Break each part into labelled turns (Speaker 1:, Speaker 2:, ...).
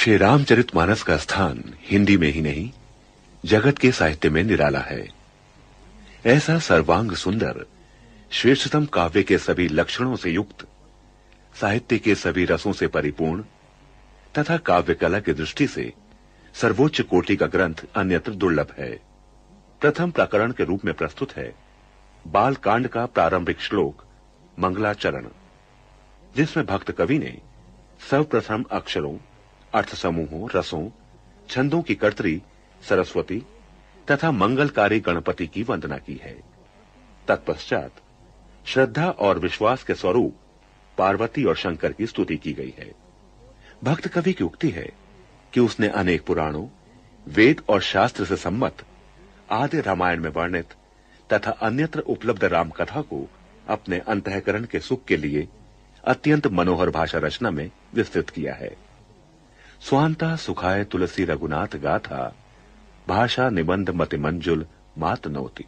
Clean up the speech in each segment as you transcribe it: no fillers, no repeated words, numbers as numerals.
Speaker 1: श्री रामचरितमानस का स्थान हिंदी में ही नहीं, जगत के साहित्य में निराला है। ऐसा सर्वांग सुंदर, श्रेष्ठतम काव्य के सभी लक्षणों से युक्त, साहित्य के सभी रसों से परिपूर्ण तथा काव्य कला की दृष्टि से सर्वोच्च कोटि का ग्रंथ अन्यत्र दुर्लभ है। प्रथम प्रकरण के रूप में प्रस्तुत है बालकांड का प्रारंभिक श्लोक मंगलाचरण, जिसमें भक्त कवि ने सर्वप्रथम अक्षरों, अर्थ समूहों, रसों, छंदों की कर्त्री सरस्वती तथा मंगलकारी गणपति की वंदना की है। तत्पश्चात श्रद्धा और विश्वास के स्वरूप पार्वती और शंकर की स्तुति की गई है। भक्त कवि की उक्ति है कि उसने अनेक पुराणों, वेद और शास्त्र से सम्मत आदि रामायण में वर्णित तथा अन्यत्र उपलब्ध रामकथा को अपने अंतःकरण के सुख के लिए अत्यंत मनोहर भाषा रचना में विस्तृत किया है। स्वांता सुखाय तुलसी रघुनाथ गाथा, भाषा निबंध मति मंजुल मात नोति।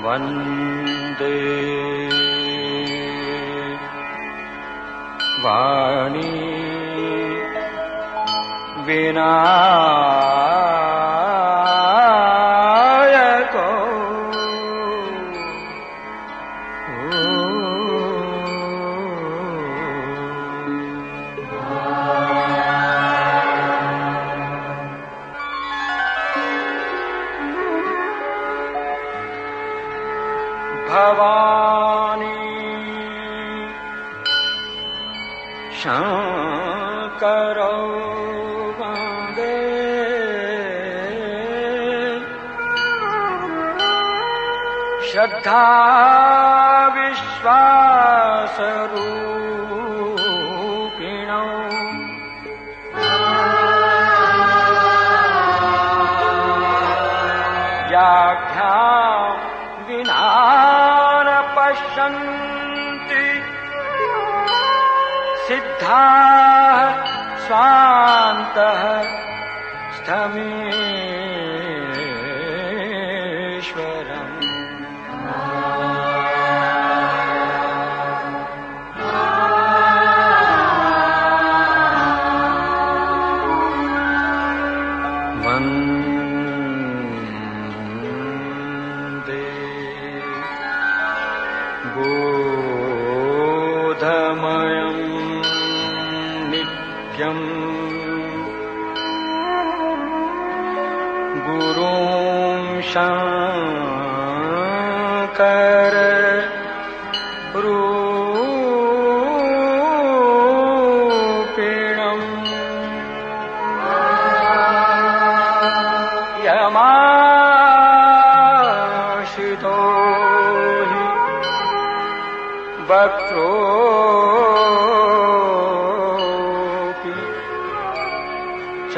Speaker 2: वन्दे वाणी विनायको भवानी शंकरो वन्दे श्रद्धा विश्वासरूपिणो व्याख्या विना न पश्यन्ति सिद्धाः स्वान्तः स्थमीश्वरम् वन्दे बोधमयं नित्यं गुरुं शंकर रूपिणम्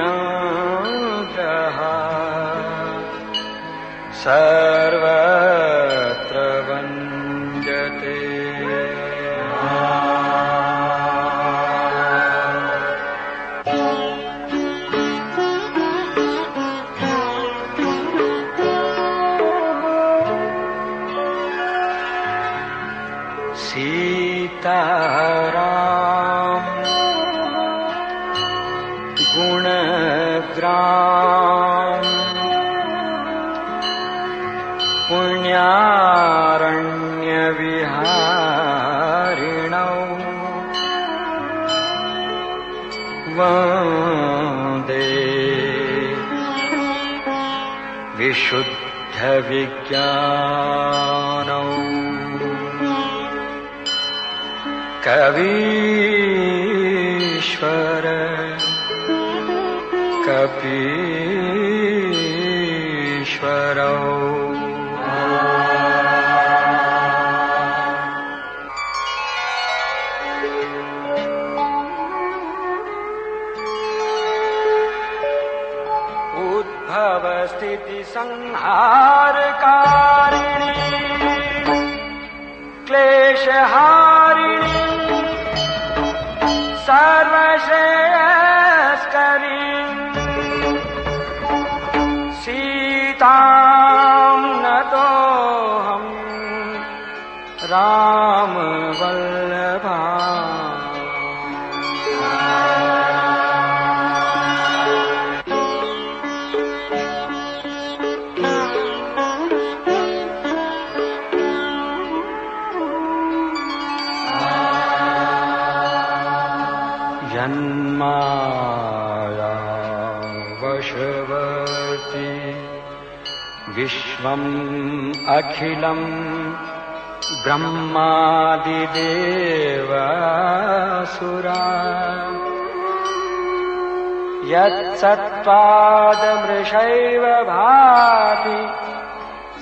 Speaker 2: चन्द्रः सर्वत्र वन्द्यते। सीताराम गुणग्राम पुण्यारण्यविहारिणौ वन्दे विशुद्धविज्ञानौ कवीश्वर कपीश्वरौ। उद्भवस्थिति संहारकारिणी क्लेशहारिणी सर्वश्रेयस्करी सीतां नतोऽहं रामवल्लभा। जन्माया वशवर्ती विश्वम् अखिलम् ब्रह्मादिदेवासुरा यत्सत्त्वादमृषैव भाति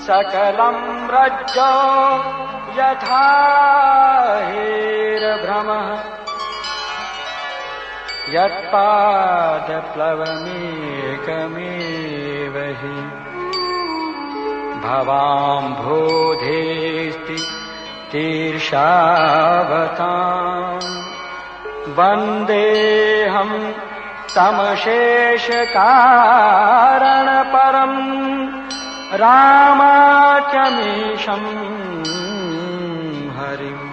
Speaker 2: सकलं रज्जो यथा हेरभ्रमः यत्पादप्लवमेकमेव हि भवाम्भोधेस्ति तीर्षावताम् वन्देऽहं तमशेषकारणपरम् रामाख्यमीशम् हरिम्।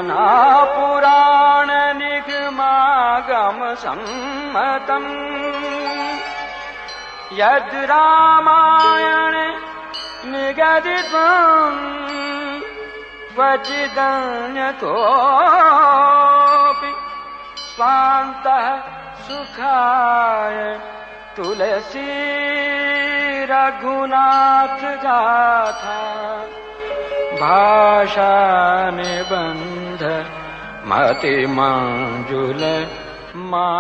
Speaker 2: नानापुराण निगमागम सम्मतम् यद् रामायण निगदितम् क्वचिदन्यतोऽपि स्वान्तः सुखाय तुलसी रघुनाथ गाथा भाषा निबंध मतिमंजुल मातनु।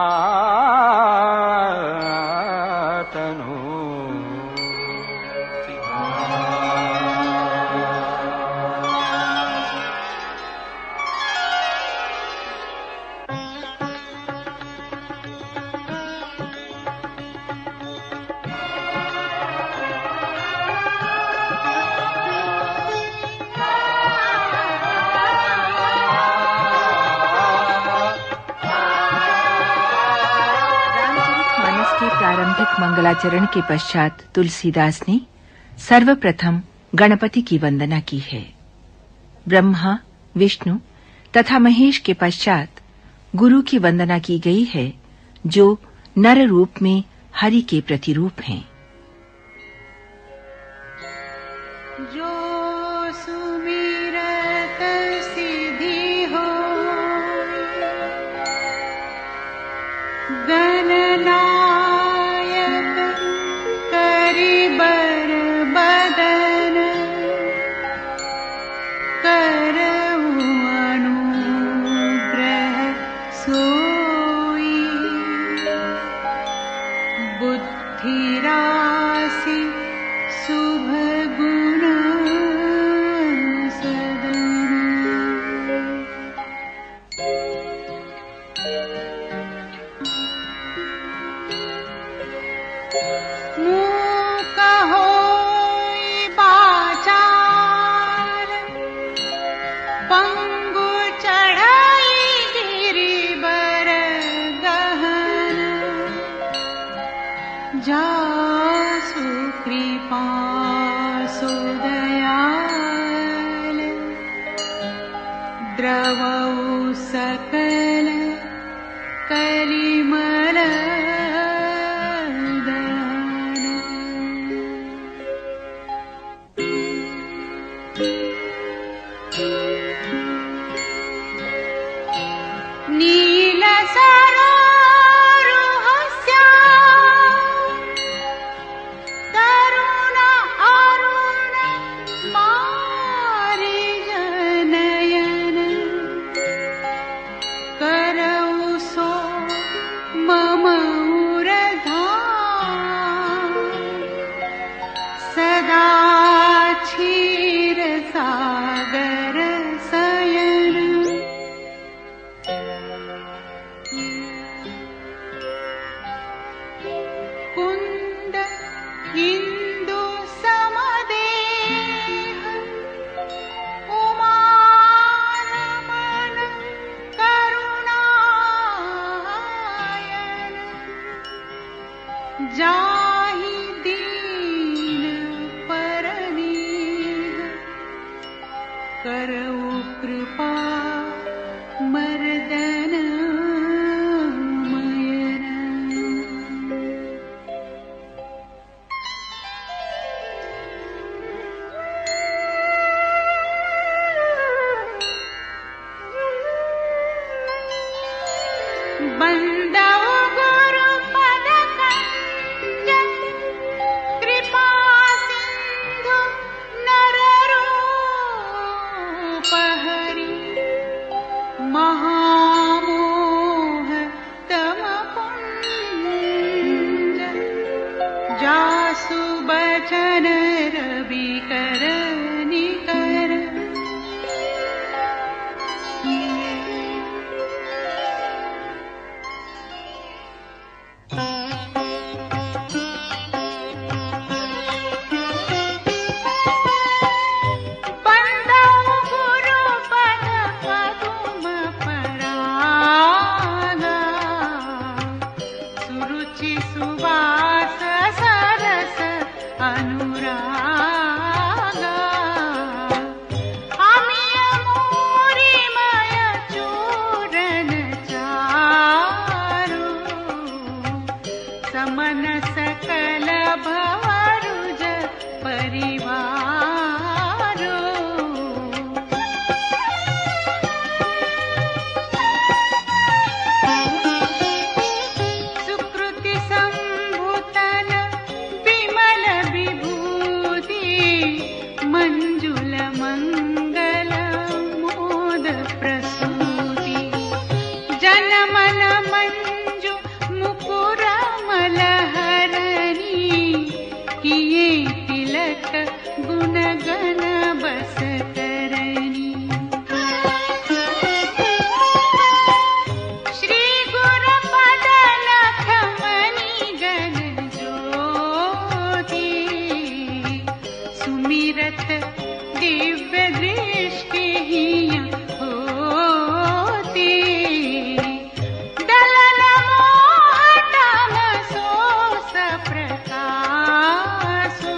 Speaker 3: प्रारंभिक मंगलाचरण के पश्चात तुलसीदास ने सर्वप्रथम गणपति की वंदना की है। ब्रह्मा, विष्णु तथा महेश के पश्चात गुरु की वंदना की गई है, जो नर रूप में हरि के प्रतिरूप हैं।
Speaker 4: जो सुमिरत सिद्धि हो गणनायक करिबर बदन करऊ अनुग्रह सो स्थिरासि शुभ गुण सदन मूक होई बाचार पंगु चढ़ाई गिरि बर गहन जासु कृपा सुदयाल द्रवौ सकल कलिमल नील सरोरुहस्या तरुण अरुण मारिजनयन करौ सो मम उरधाम सदा क्षीर सागर सयन कुंद इंदु समदेह उमारमण करुणायन जाहि दीन परनीह करौ कृपा मर्दन मयन बंदौ गुरु पद कंज कृपा सिंधु नर रूप हरि महामोह तम पुंज जासु बचन रवि कर निकर बंदौ गुरु पद पदुम परागा सुरुचि सुवास सरस अनुरागा अमिय मूरिमय चूरन चारु समन सकल भवरुज परिवारो सुकृति संभूतन विमल विभूति मंजुल मंगल मोद प्रसूति जन मन मंजु मुकुर मलहरणी किए तिलक गुण गण बस करनी श्री गुरु पद लख मणि गण ज्योति सुमिरत दिव्य दृष्टि होती दलन मोहटम सोस प्रकाशो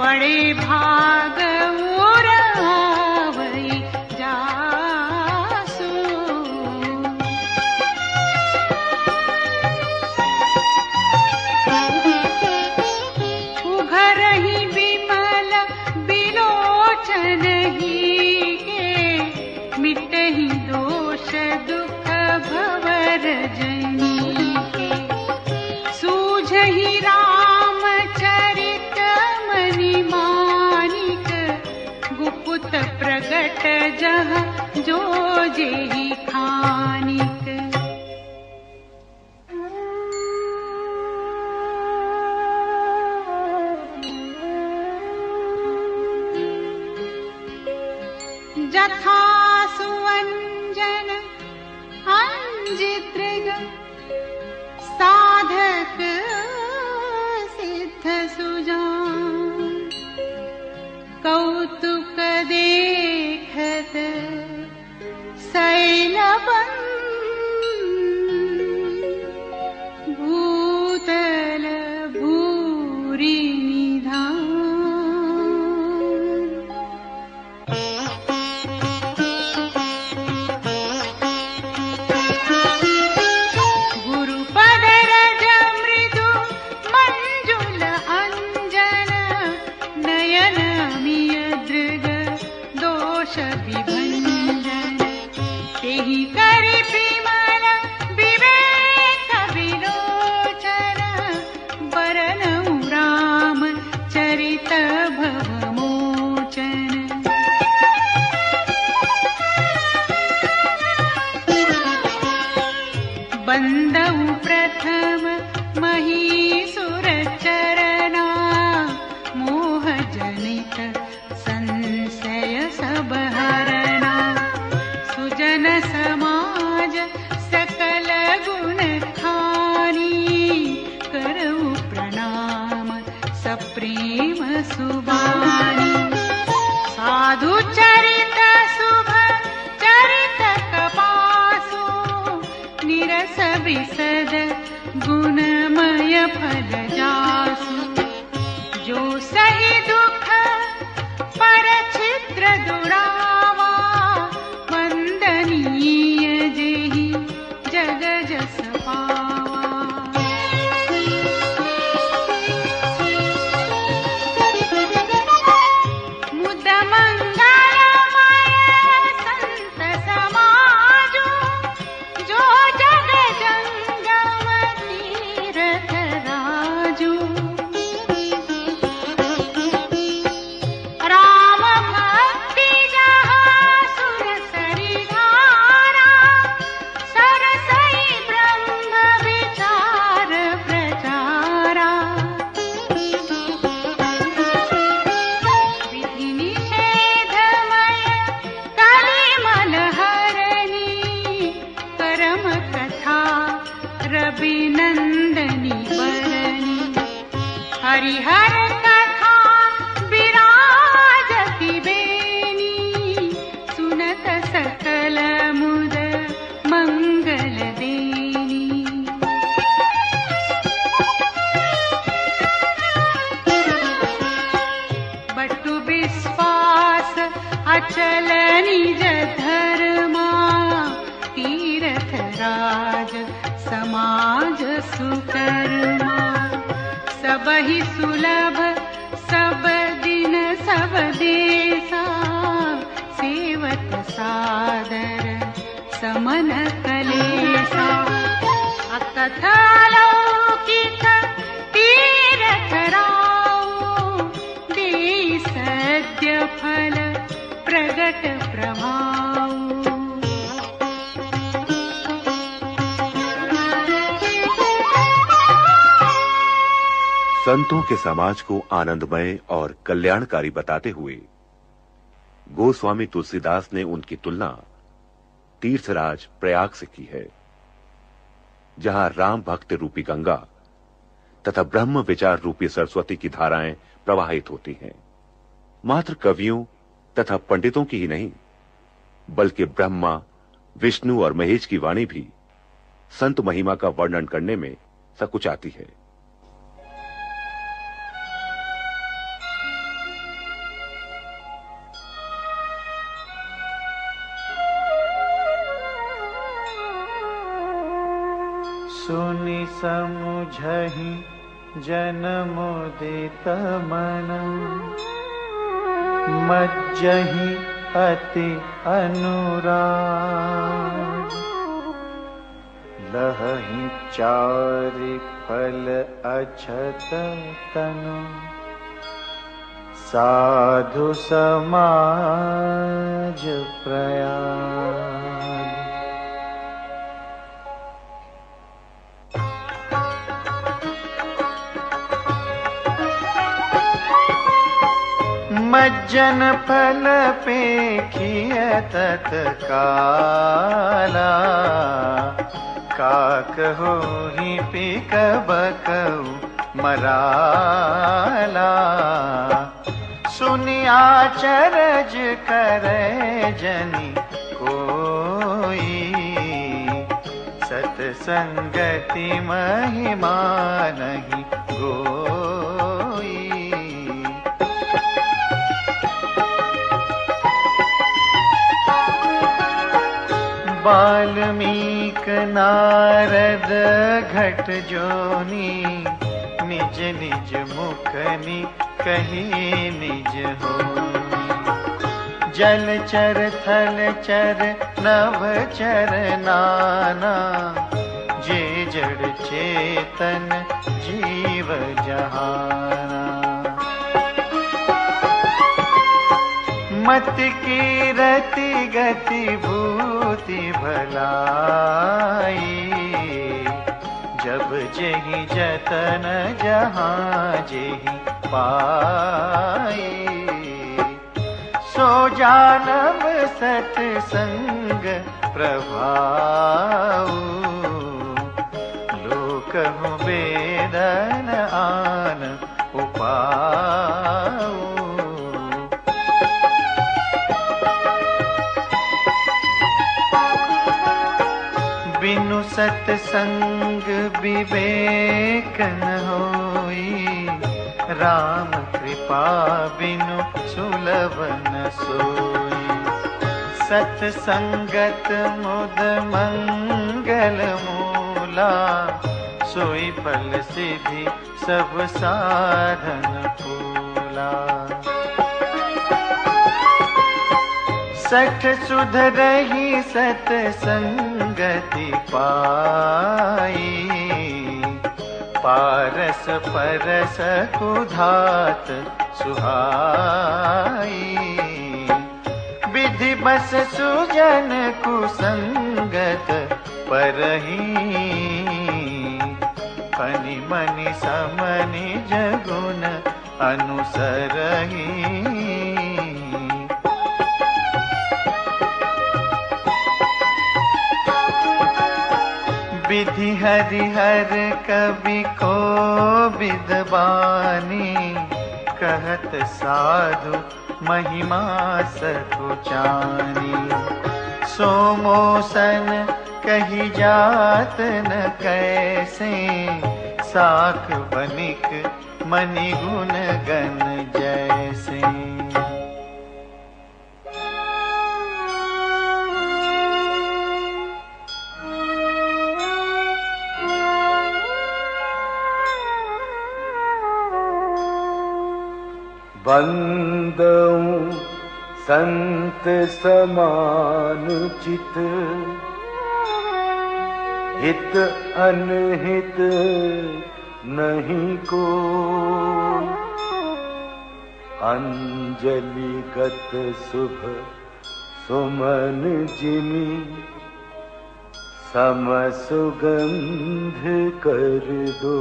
Speaker 4: बड़े भाग उरावई जासु उघरहि विमल बिलोचन ही के मिटहि दोष दुख भवर जनी के सूझहि रामचरित मणि मानिक गुपुत प्रगट जह जो जेहि खानिक जितृग साधक सिद्ध सुजान कौतुक देखत शैलवन भूतल भूरि निधान। गुरुपद रज मृदु मंजुल अंजन नयन अमिय दृग दोष विभंजन तेहि करि विमल विवेक विलोचन वरनउ राम चरित भवमोचन। बंदउ प्रथम महीसुर चरना मोह जनित संशय सब हरना सुजन समाज सकल गुण खानी करऊ प्रणाम सप्रेम सुबानी। साधु चरित शुभ चरित कपासु निरस विसद गुणमय फल जासु। जो सही दुख पर छिद्र दुरावा वंदनीय जेहि जग जस पावा। मुद मंगलमय संत समाजु जो जग जंगम तीरथ राजू। राम भक्ति जहाँ सुरसरी धारा सरसई ब्रह्म विचार प्रचारा। विधि निषेधमय कलिमल हरणी करम कथा रविनंदनी वरणी। हरिहर कथा विराजति बेनी सुनत सकल मुद मंगल देनी। बटु विश्वास अचल निज धर्मा तीरथ राज समाज सुकर्मा। सबहि सुलभ सब दिन सब देसा सेवत सादर समन कलेसा। अकथ अलौकिक तीरथ राऊ देई सद्य फल प्रगट प्रभाऊ।
Speaker 1: संतों के समाज को आनंदमय और कल्याणकारी बताते हुए गोस्वामी तुलसीदास ने उनकी तुलना तीर्थराज प्रयाग से की है, जहां राम भक्त रूपी गंगा तथा ब्रह्म विचार रूपी सरस्वती की धाराएं प्रवाहित होती हैं। मात्र कवियों तथा पंडितों की ही नहीं, बल्कि ब्रह्मा, विष्णु और महेश की वाणी भी संत महिमा का वर्णन करने में सकुचाती है।
Speaker 5: सुनि समुझहि जन मुदित मन मज्जहि अति अनुराग। लहहि चारि फल अछत तनु साधु समाज प्रयाग। मज्जन फल पेखिय तत्काला काकहो ही पीक बकऊ मराला। सुनिया चरज करे जनी कोई, सतसंगति महिमा नहीं गोई। वाल्मीक नारद घट जोनी, निज निज मुखनि कही निज होनी। जलचर थलचर नभचर नाना, जे जड़ चेतन जीव जहाना। मत की रति गति भूति भलाई, जब जेहि जतन जहाँ जेहि पाई। सो जानब सतसंग प्रभाऊ, लोकहु वेदन आन उपाऊ। बिनु सतसंग विवेक न होई, राम कृपा बिनु सुलभ न सोई। सतसंगत मुद मंगल मूला, सोई फल सिद्धि सब साधन पूला। सठ सुध रही सतसंगति पाई, पारस परस कुधात सुहाई। विधि बस सुजन कुसंगत परही, फनि मनि समनि जगुन अनुसरही। विधि हरिहर कवि को विद्वानी, कहत साधु महिमा सकुचानी। सो मोसन कही जात न कैसे, साख बनिक मनि गुण गण जैसे।
Speaker 6: बंदऊं संत समान चित, हित अनहित नहीं को। अंजलि गत शुभ सुमन जिमि, सम सुगंध कर दो।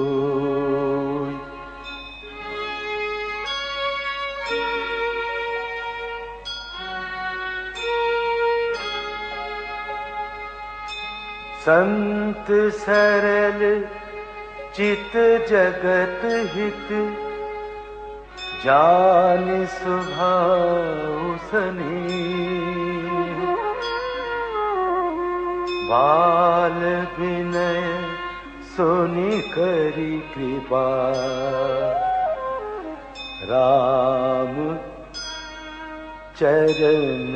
Speaker 6: संत सरल चित जगत हित, जान सुभाव सनेह। बाल विनय सुनि करी कृपा, राम चरण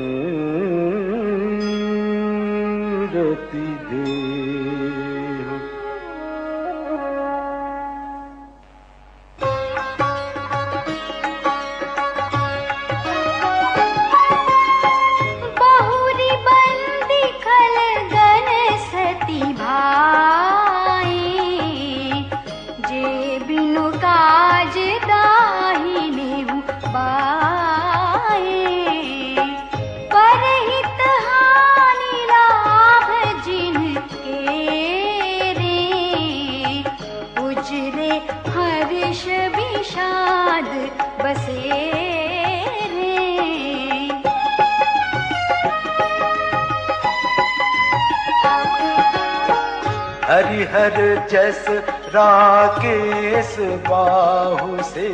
Speaker 6: रति देह।
Speaker 4: बहुरी बंदी खल गन सती भाई, जे बिनु काज दाहिने बाए। परहित हानि लाभ जिनके
Speaker 6: हरिहर जस राकेश बाहु से,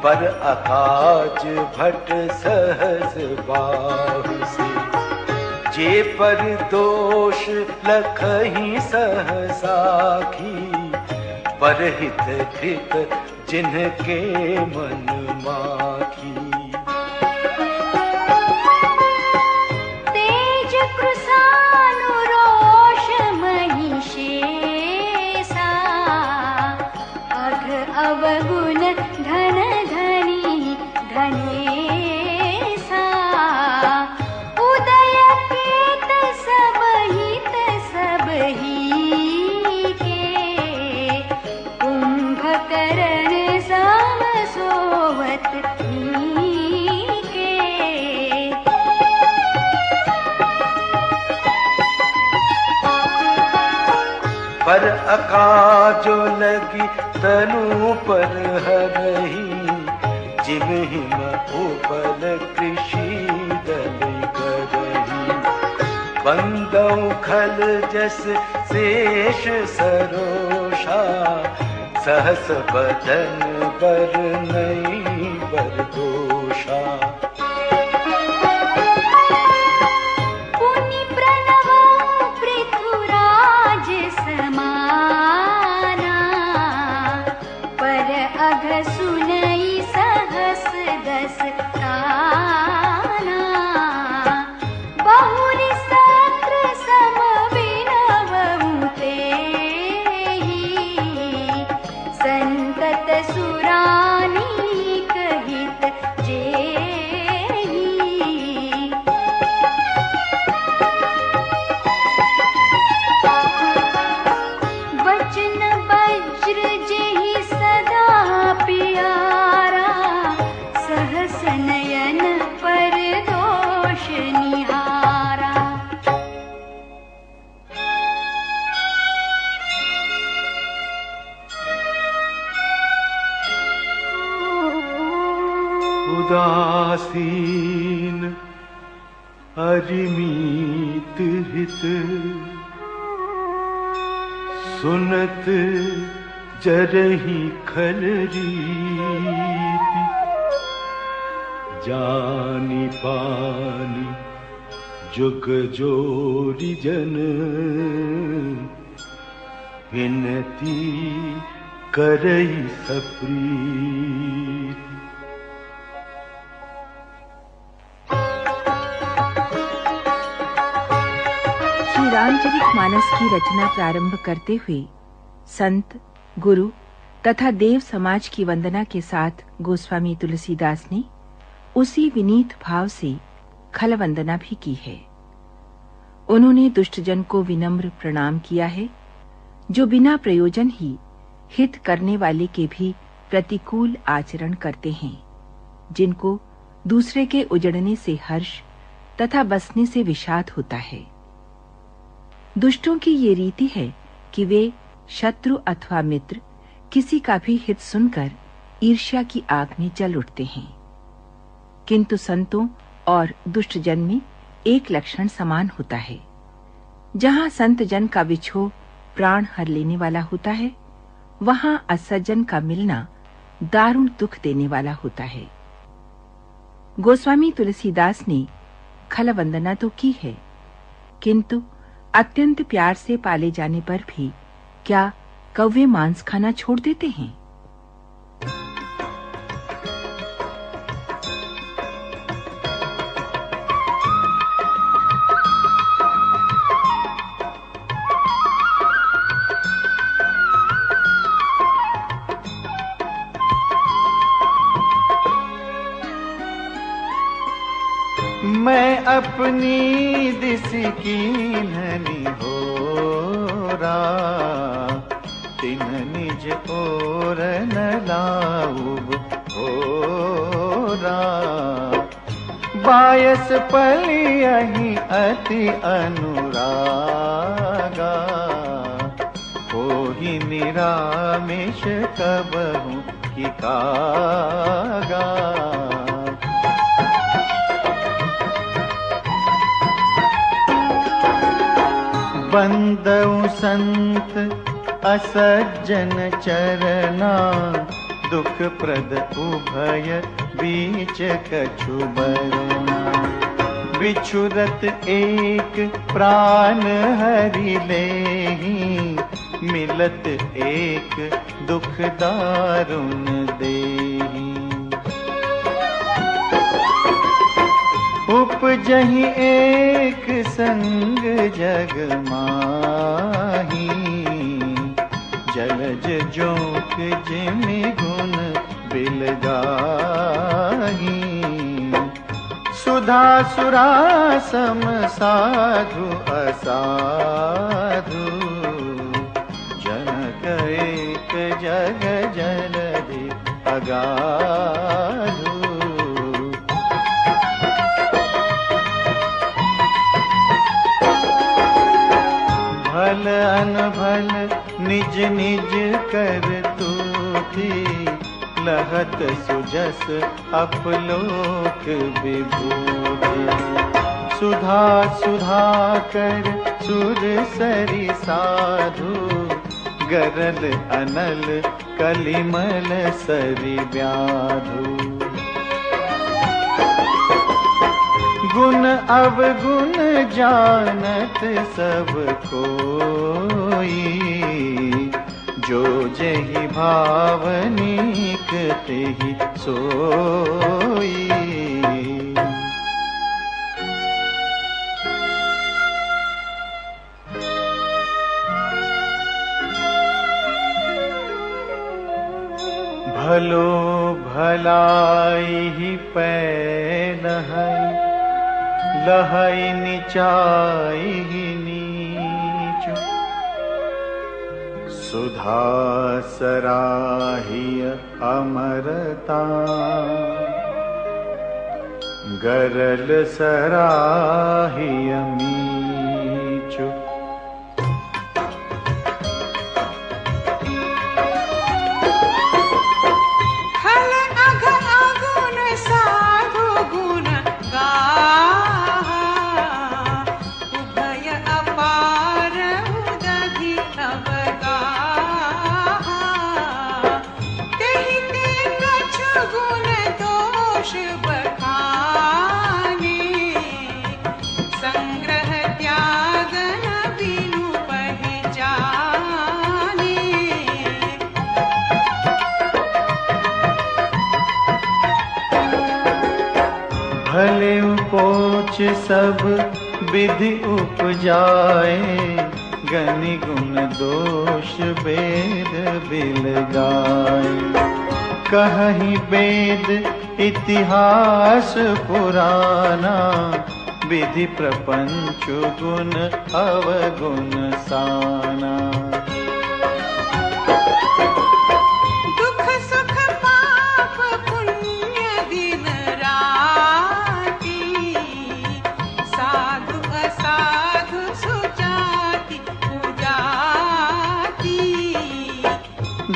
Speaker 6: पर अकाज भट सहज बाहु से। जे पर दोष लखहि सहसाखी, परहित कृत जिनके मन माखी।
Speaker 4: तेज कृसानु रोष महिषेसा, अघ अवगुण धन धनी धनेसा। उदय केत सब हित सब ही के, कुंभकर्ण सम सोवत ही के।
Speaker 6: पर अकाजो लगी तनु पर हरही, जिम हिम उपल कृषि दल करही। बंदौ खल जस शेष सरोषा, सहस बदन बर नहीं बर दोषा।
Speaker 4: पुनि प्रणवो पृथुराज समाना, पर अघ सुनई सहस दस काना। बहुरि सत्र सम विनवहु तेहि, संतत सुरानीक हित जेहि। वचन वज्र जेहि सदा प्यारा, सहस नयन पर दोष निहारा।
Speaker 6: उदासीन अरिमीत हित, सुनत जरहि खल रीति। जानी पानी जुग जोरी जन, विनती करई सप्रीति।
Speaker 3: श्री रामचरितमानस की रचना प्रारंभ करते हुए संत, गुरु तथा देव समाज की वंदना के साथ गोस्वामी तुलसीदास ने उसी विनीत भाव से खल वंदना भी की है। उन्होंने दुष्टजन को विनम्र प्रणाम किया है, जो बिना प्रयोजन ही हित करने वाले के भी प्रतिकूल आचरण करते हैं, जिनको दूसरे के उजड़ने से हर्ष तथा बसने से विषाद होता है। दुष्टों की ये रीति है कि वे शत्रु अथवा मित्र किसी का भी हित सुनकर ईर्ष्या की आग में जल उठते हैं। किंतु संतों और दुष्ट जन में एक लक्षण समान होता है। जहां संत जन का विछोह प्राण हर लेने वाला होता है, वहां असज्जन का मिलना दारुण दुख देने वाला होता है। गोस्वामी तुलसीदास ने खल वंदना तो की है, किंतु अत्यंत प्यार से पाले जाने पर भी क्या कौवे मांस खाना छोड़ देते हैं?
Speaker 5: मैं अपनी दिस कीन्हनि होरा, तिन निज ओर न लाऊब होरा। बायस पलियहि अति अनुरागा, कोहि निरामिष कबहु कि कागा। बंदउ संत असज्जन चरना, दुख प्रद उभय बीच कछु बरना। बिछुरत एक प्राण हरि लेहि, मिलत एक दुख दारुण देहि। उपजहि एक संग जग माही, जलज जोक जिमि गुण बिलगाही। सुधा सुरा सम साधु असाधु, जनक एक जग जलधि अगाधु। भल अनभल निज निज कर तूथी, लहत सुजस अपलोक विभूति। सुधा सुधा कर सुर सरि साधु, गरल अनल कलिमल सरि व्याधु। गुण अवगुण जानत सब कोई, जो जहि भावनिक तेहि सोई। भलो भलाई पैन है, लहै नीचाई नीच। सुधा सराहिय अमरता, गरल सराहिय मीच। भले उपोच सब विधि उपजाए, गनि गुण दोष वेद बिलगाए। कहहि वेद इतिहास पुराना, विधि प्रपंच गुण अवगुण साना।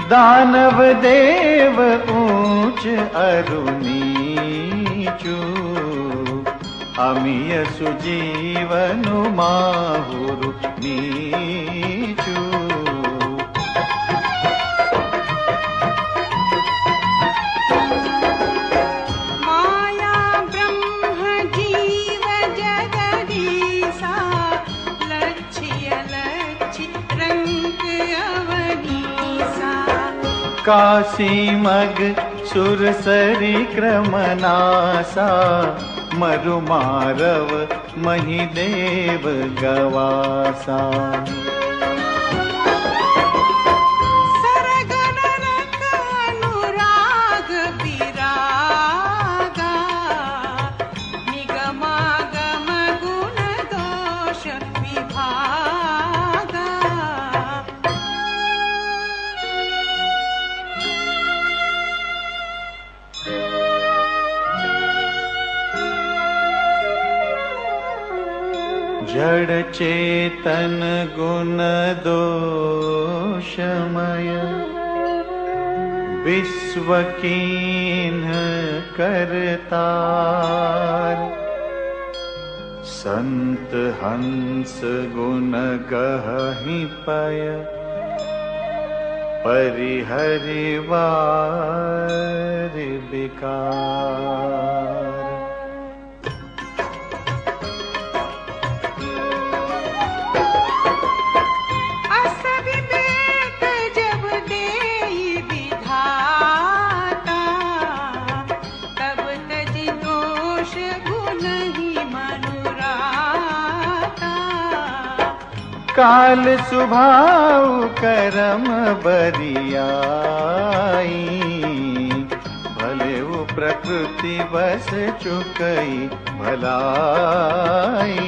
Speaker 5: दानव देव ऊंच अरु नीचु, अमिय सुजीवनु माहुरु नीचु।
Speaker 4: माया ब्रह्म जीव जगदीसा, लक्ष्य लक्ष्य रंग अवनीसा।
Speaker 5: काशी मग सुर सरी क्रमनासा, मरु मारव महिदेव गवासा।
Speaker 4: सरगणनक अनुराग विरागा, निगमागम गुण दोष विभागा।
Speaker 5: जड़ चेतन गुण दोषमय, विश्व कीन्ह करतार। संत हंस गुण गहि पय परिहरि वार विकार। काल सुभाव करम बरियाई, भले वो प्रकृति बस चुकई भलाई।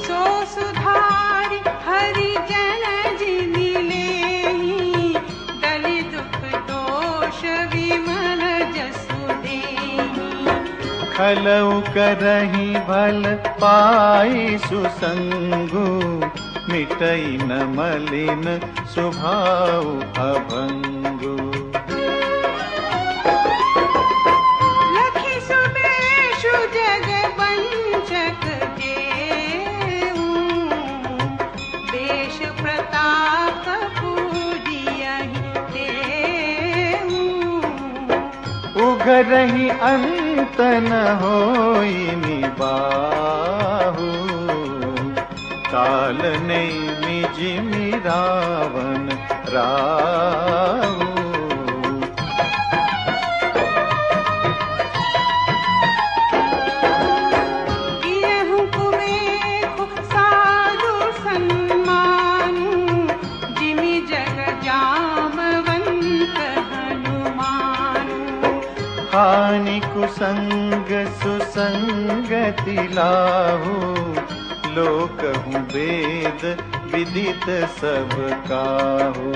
Speaker 4: सो सुधारि हरि जन जिनि लेहि, दलि दुख दोष विमल जसु देहि।
Speaker 5: खलउ करहि भल पाई सुसंगु, मिटई न मलिन स्वभाव अभंगु।
Speaker 4: लखि सुबेशु जग वंचक जेऊ, देश प्रताप पूजियहि देऊ।
Speaker 5: उघरहि अंत न होई निबाहु, काल ने निजि रावण राहु।
Speaker 4: गिरहु कुबेरु साधु सन्मानु, जिमि जग जामवंत हनुमानु।
Speaker 5: हानि कुसंग सुसंगति लाहु, लोकहु वेद विदित सब काहू।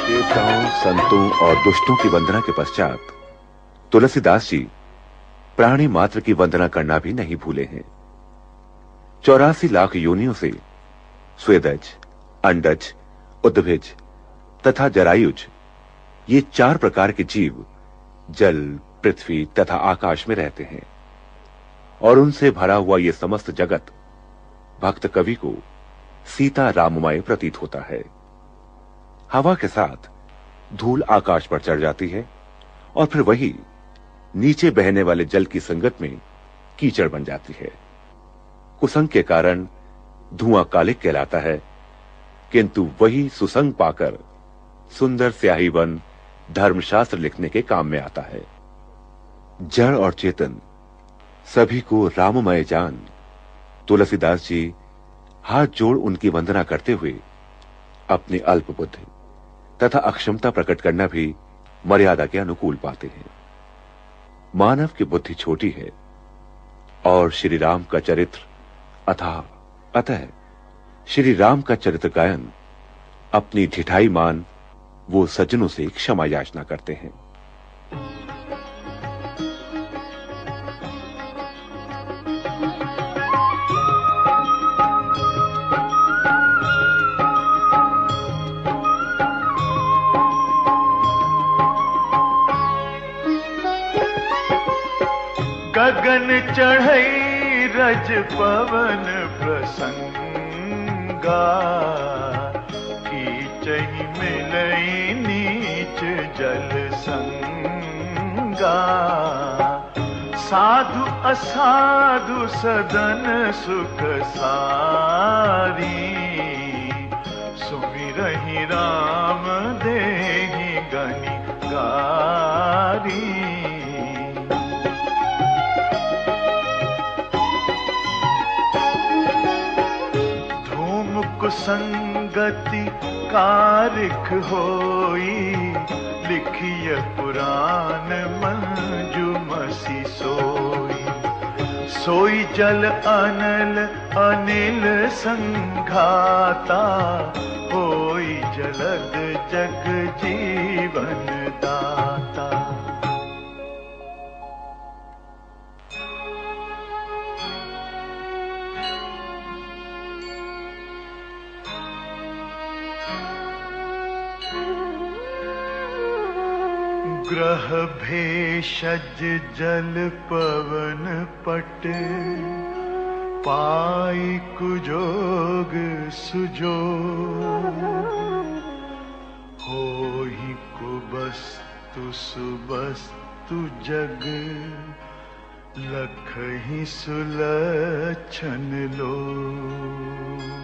Speaker 1: देवताओं, संतों और दुष्टों की वंदना के पश्चात तुलसीदास जी प्राणी मात्र की वंदना करना भी नहीं भूले हैं। 84 लाख योनियों से स्वेदज, अंडज, उद्भिज तथा जरायुज, ये 4 प्रकार के जीव जल, पृथ्वी तथा आकाश में रहते हैं और उनसे भरा हुआ ये समस्त जगत भक्त कवि को सीता राममय प्रतीत होता है। हवा के साथ धूल आकाश पर चढ़ जाती है और फिर वही नीचे बहने वाले जल की संगत में कीचड़ बन जाती है। कुसंग के कारण धुआं कालिक कहलाता है, किंतु वही सुसंग पाकर सुंदर स्याही वन धर्मशास्त्र लिखने के काम में आता है। जड़ और चेतन सभी को राममय जान तुलसीदास जी हाथ जोड़ उनकी वंदना करते हुए अपनी अल्प बुद्धि तथा अक्षमता प्रकट करना भी मर्यादा के अनुकूल पाते हैं। मानव की बुद्धि छोटी है और श्री राम का चरित्र अतः श्री राम का चरित्र गायन अपनी ढिठाई मान वो सज्जनों से क्षमा याचना करते हैं।
Speaker 5: गगन चढ़ई रज पवन प्रसंगा, कीचहि मिलई नीच जल संगा। साधु असाधु सदन सुख सारी, सुमिरहि राम देहि गनि गारी। कुसंगति कारिख होई, लिखिय पुराण मंजुमसी सोई। सोई जल अनल अनिल संघाता, होई जलद जग जीवन दाता। ग्रह भेषज जल पवन पट पाई कुजोग सुजोग होहि कुबस्तु सुबस्तु जग लखहि सुलक्षण लोग।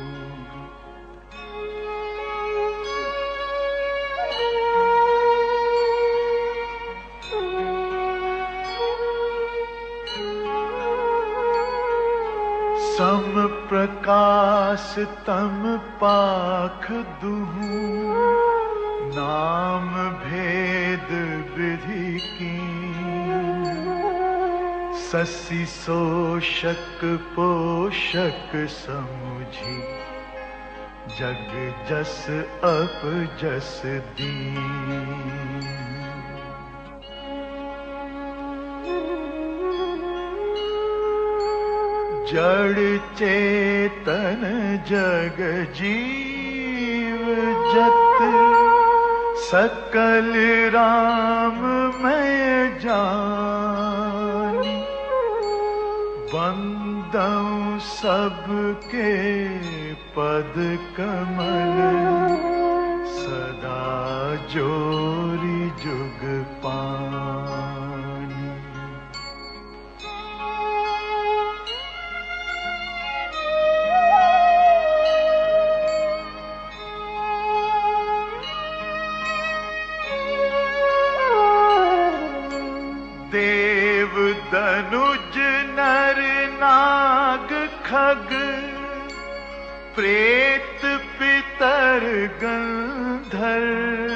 Speaker 5: सम प्रकाश तम पाख दुहु नाम भेद विधि की ससी शोषक पोषक समुझी जग जस अप जस दीन। जड़ चेतन जग जीव जत सकल राम मैं जानी बंदऊं सबके पद कमल सदा जोरी जुग पानी। देव धनुज नर नाग खग प्रेत पितर गंधर्व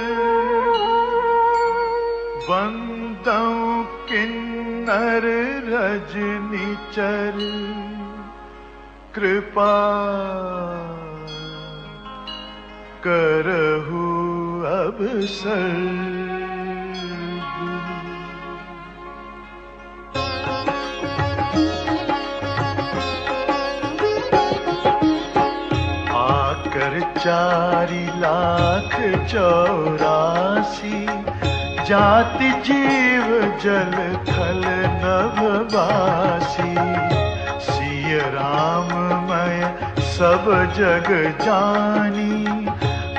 Speaker 5: बंदऊं किन्नर रजनीचर कृपा करहु अवसर। चारि लाख 84 जाति जीव जल थल नभवासी सिय राम मैं सब जग जानी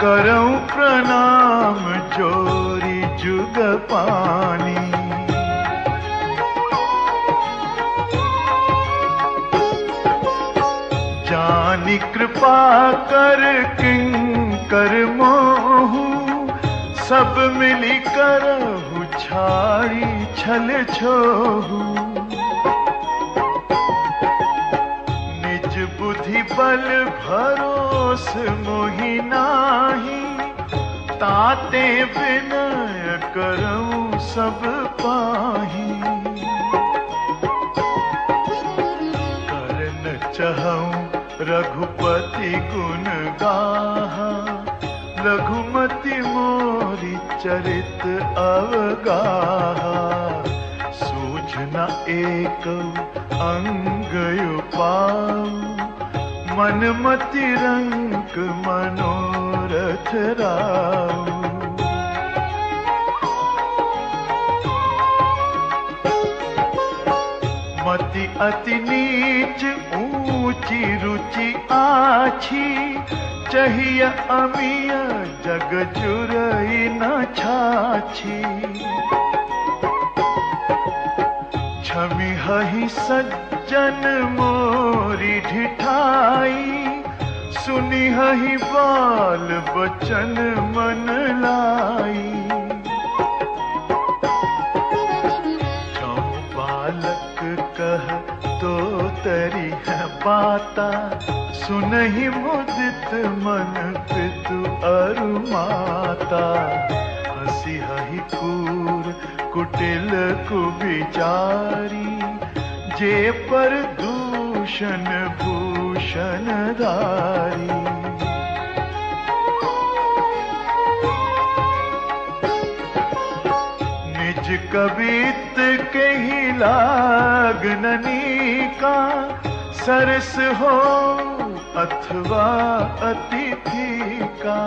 Speaker 5: करऊं प्रणाम जोरी जुग पानी। जानी कृपा कर किंकर मोहु सब मिली करहु छाड़ी छल छोहु निज बुद्धि बल भरोस मोहि नाही ताते विनय करऊं सब पाही। करन चहऊं रघुपति गुण गाहा लघुमति मोरी चरित अवगाहा सूझ न एक अंग पाऊ मन मति रंक मनोरथ राऊ। मति अति नीच ऊंची रुचि आछी चाहिए अमिय जग जुरई न छाछी। छमि हहि सज्जन मोरी ढिठाई सुनि हहि बाल बचन मन लाई। बालक कह तो तरी है बाता सुनहि मुदित मन पितु अरु माता। हसी हहि कूर कुटिल कुविचारी जे पर दूषण भूषण धारी। निज कवित के ही लागननी का सरस हो अथवा अतिथि का।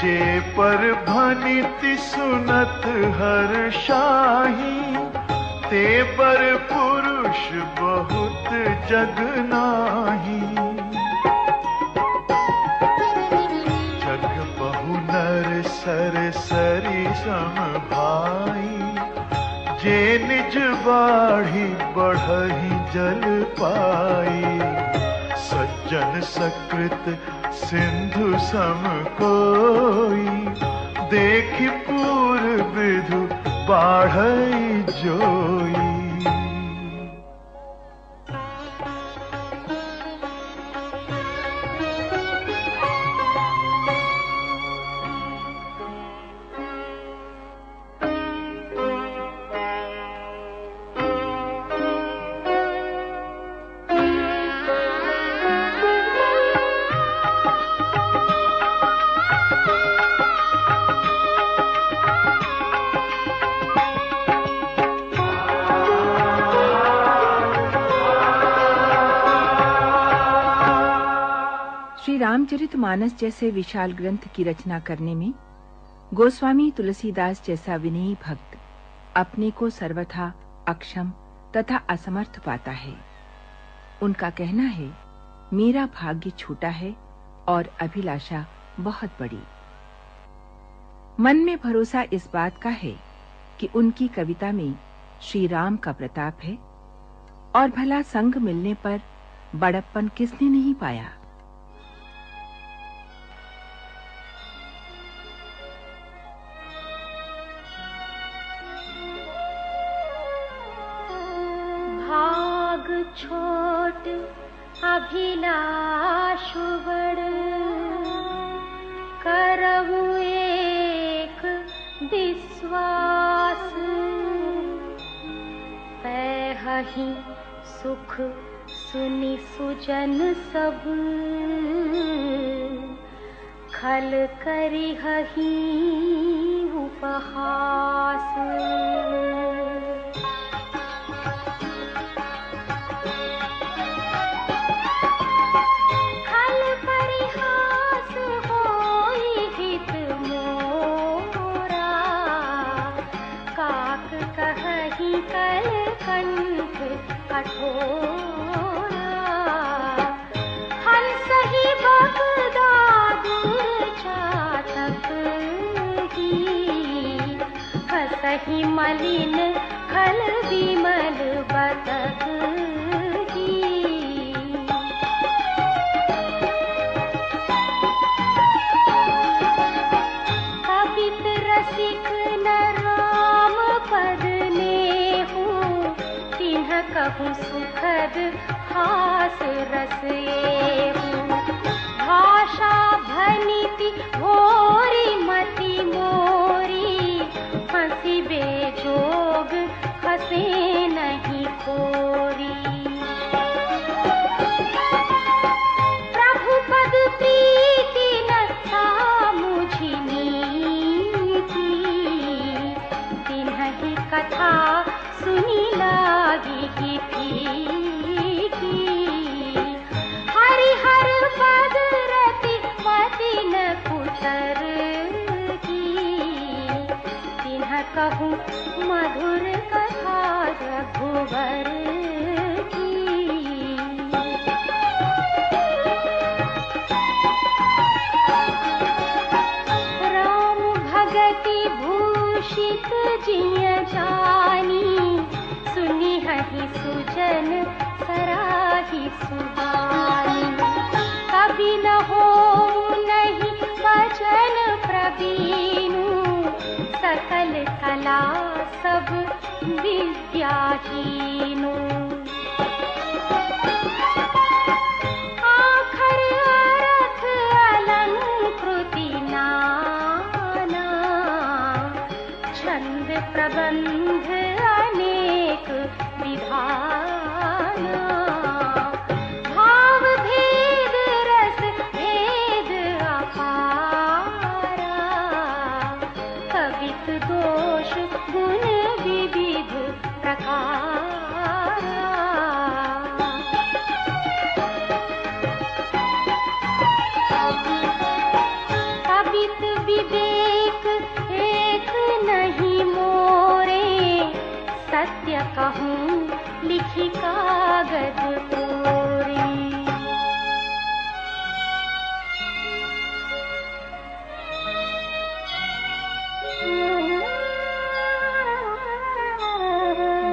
Speaker 5: जे ये पर भनिति सुनत हर शाही, ते पर पुरुष बहुत जग नाही। जग बहु नर सर सरी सम भाई, जे निज बाढ़ी बढ़ही जल पाई। सज्जन सकृत सिंधु सम कोई, देखि पूर विधु बाढ़ई जोई।
Speaker 3: श्री रामचरितमानस जैसे विशाल ग्रंथ की रचना करने में गोस्वामी तुलसीदास जैसा विनयी भक्त अपने को सर्वथा अक्षम तथा असमर्थ पाता है। उनका कहना है, मेरा भाग्य छोटा है और अभिलाषा बहुत बड़ी। मन में भरोसा इस बात का है कि उनकी कविता में श्री राम का प्रताप है, और भला संग मिलने पर बड़प्पन किसने नहीं पाया।
Speaker 4: भाग छोट अभिलाष बड़, करहु एक विश्वास। पैहहि सुख सुनि सुजन सब, खल करिहहि उपहास। कल कंठ कठोरा, हंस ही बगदादुर चातक ही। हंसहि मलिन खल विमल बतक ही। कवित रसिक न राम पद कहूँ सुखद हास रस एहु। भाषा भनिति भोरी मति मोरी, हंसी बेजोग हंसे नहीं कोरी। प्रभु पद प्रीति न था मुझि नीति, तिन्हि कथा सुनी लागी की फीकी। हरिहर पद रति मति न कुतर की, तिन्ह कहूँ मधुर कथा रघुवर की। राम भगति भूषित जिय जानी, सुनी हहि सुजन सराही सुहानी। कभी न हो नहीं वचन प्रवीणु, सकल कला सब विद्याहीनु। आखर अर्थ अलंकृति नाना, छंद प्रबंध अनेक विधाना। भाव भेद रस भेद अपारा, कवित दोष गुण विविध प्रकारा। कवित विविध सत्य कहूँ लिखी कागज पूरी।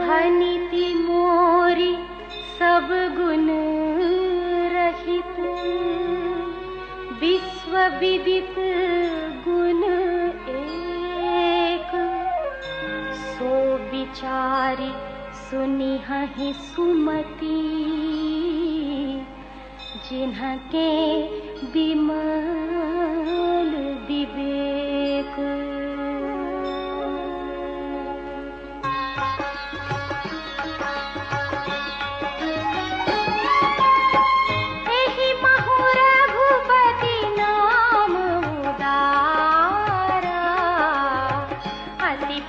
Speaker 4: भनिति मोरी सब गुण रहित, विश्व विदित गुण एक। सो विचारी सुनिहि सुमति, जिन्हके विमल विवेक।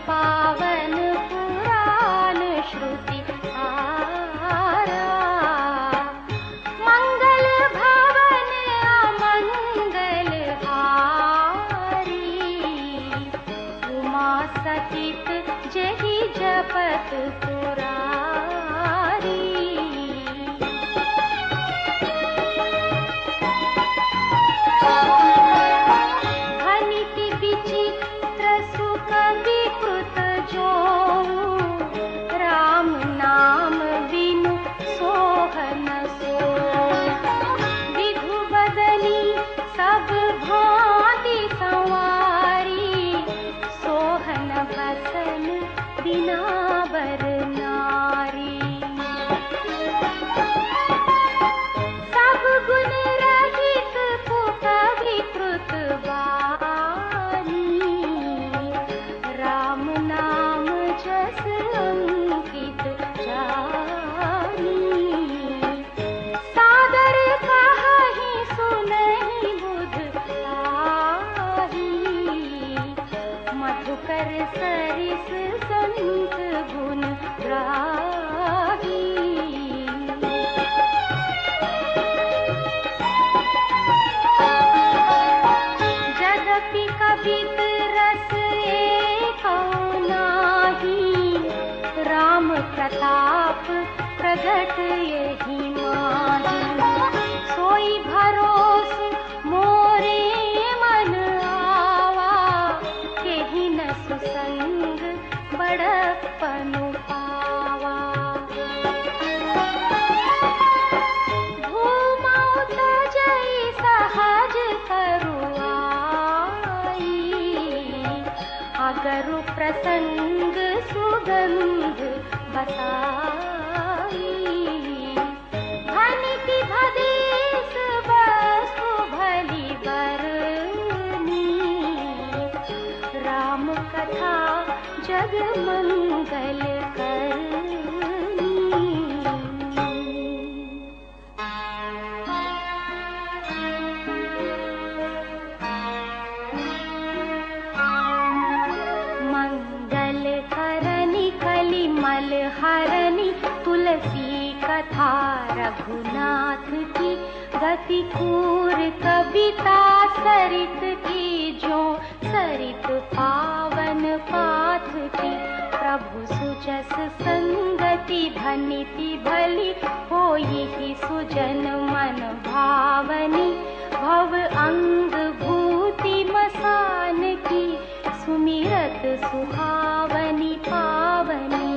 Speaker 4: पावन पुराण श्रुति सारा, मंगल भवन अमंगल हारी। उमा सहित जहि जपत पुरारी। भनिति विचित्र सुख विकृत जो, राम नाम बिनु सोहन सो। विधु बदनी सब भांति संवारी, सोहन बसन बिना बर नारी। सब गुण रहित पुख विकृत वाणी, राम नाम जस अंकित जानी। सादर कहि सुनहि बुध आही, मधुकर सरिस संत गुण ग्राही। यद्यपि कवित रस एको नाही, राम प्रताप प्रगट यही माही। सोई भरोस मोरे मन आवा, केहि न सुसंग बड़प्पन पावा। भूमौ तजई सहज करुआई, अगरु प्रसंग सुगंध बसाई। भनिति भदेस वस्तु भली बरनी, राम कथा जग मंगल करनी। मंगल करनी कलि मल हरनी, तुलसी कथा रघुनाथ की। गति कूर कविता सरित की, जो सरित पावन पाथ की। प्रभु सुजस संगति भनिति भली, होई ही सुजन मन भावनी। भव अंग भूति मसान की, सुमिरत सुहावनी पावनी।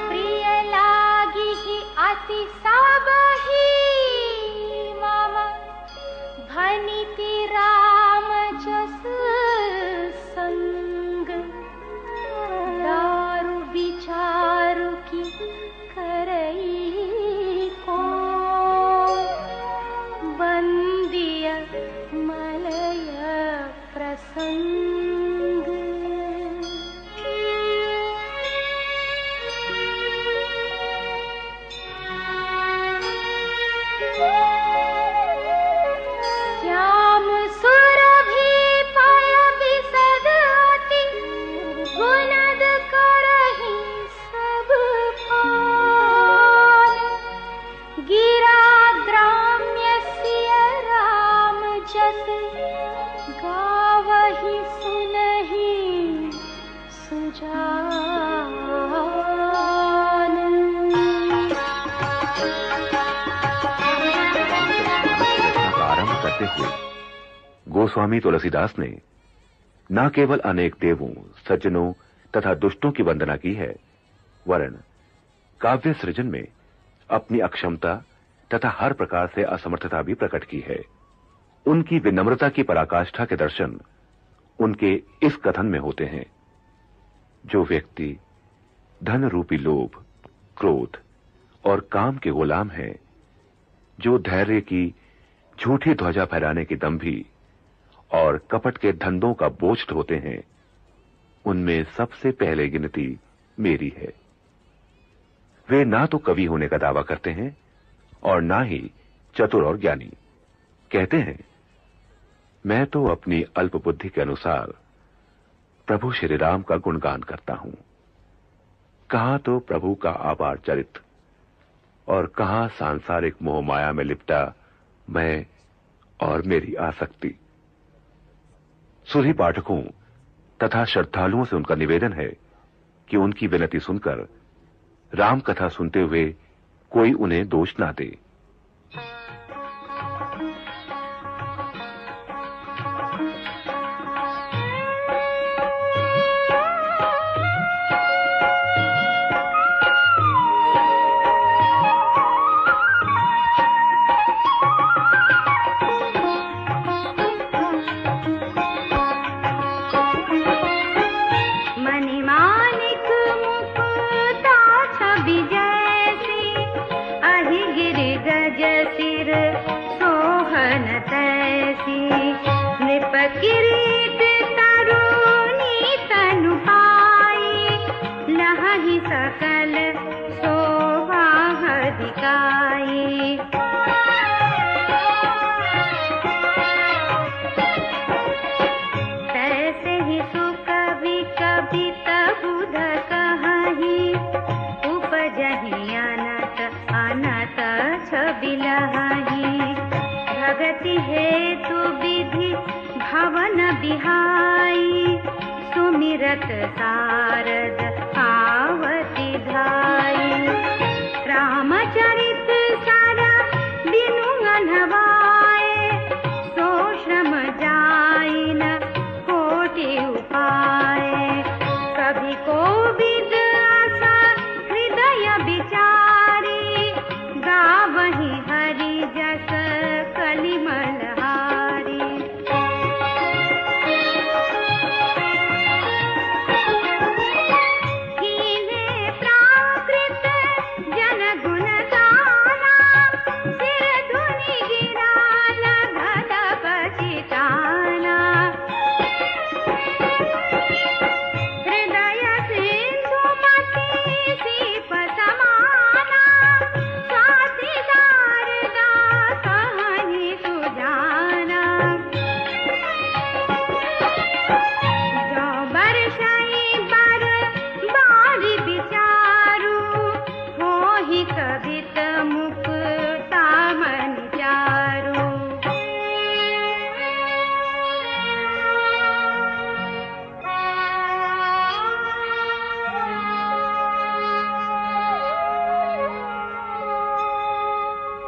Speaker 4: प्रिय लागी ही अति सबहि मम, भनिति राम जस संग। दारु विचारु की करई
Speaker 1: आरंभ करते हुए गोस्वामी तुलसीदास ने न केवल अनेक देवों, सज्जनों तथा दुष्टों की वंदना की है, वरन काव्य सृजन में अपनी अक्षमता तथा हर प्रकार से असमर्थता भी प्रकट की है। उनकी विनम्रता की पराकाष्ठा के दर्शन उनके इस कथन में होते हैं, जो व्यक्ति धन रूपी लोभ, क्रोध और काम के गुलाम है, जो धैर्य की झूठी ध्वजा फहराने की दंभी और कपट के धंधों का बोझ ढोते हैं, उनमें सबसे पहले गिनती मेरी है। वे ना तो कवि होने का दावा करते हैं और ना ही चतुर और ज्ञानी। कहते हैं, मैं तो अपनी अल्प बुद्धि के अनुसार प्रभु श्री राम का गुणगान करता हूं। कहां तो प्रभु का अपार चरित्र और कहां सांसारिक मोह माया में लिपटा मैं और मेरी आसक्ति। सुधी पाठकों तथा श्रद्धालुओं से उनका निवेदन है कि उनकी विनती सुनकर राम कथा सुनते हुए कोई उन्हें दोष ना दे।
Speaker 4: किरीट तरुणी तनु पाई, लहहि सकल शोभा दिखाई। तैसे ही सुकवि कविता बुध कहि, उपजहि अनत अनत छवि लहहि। भगति हेतु विधि भवन बिहाई, सुमिरत सारद आवती धाई। रामचरित सारा बिनु अनवाए, सो श्रम जाई न कोटि उपाय। कभी को विद आशा हृदय विचारी, गावहि हरि जस कलिमल हारी।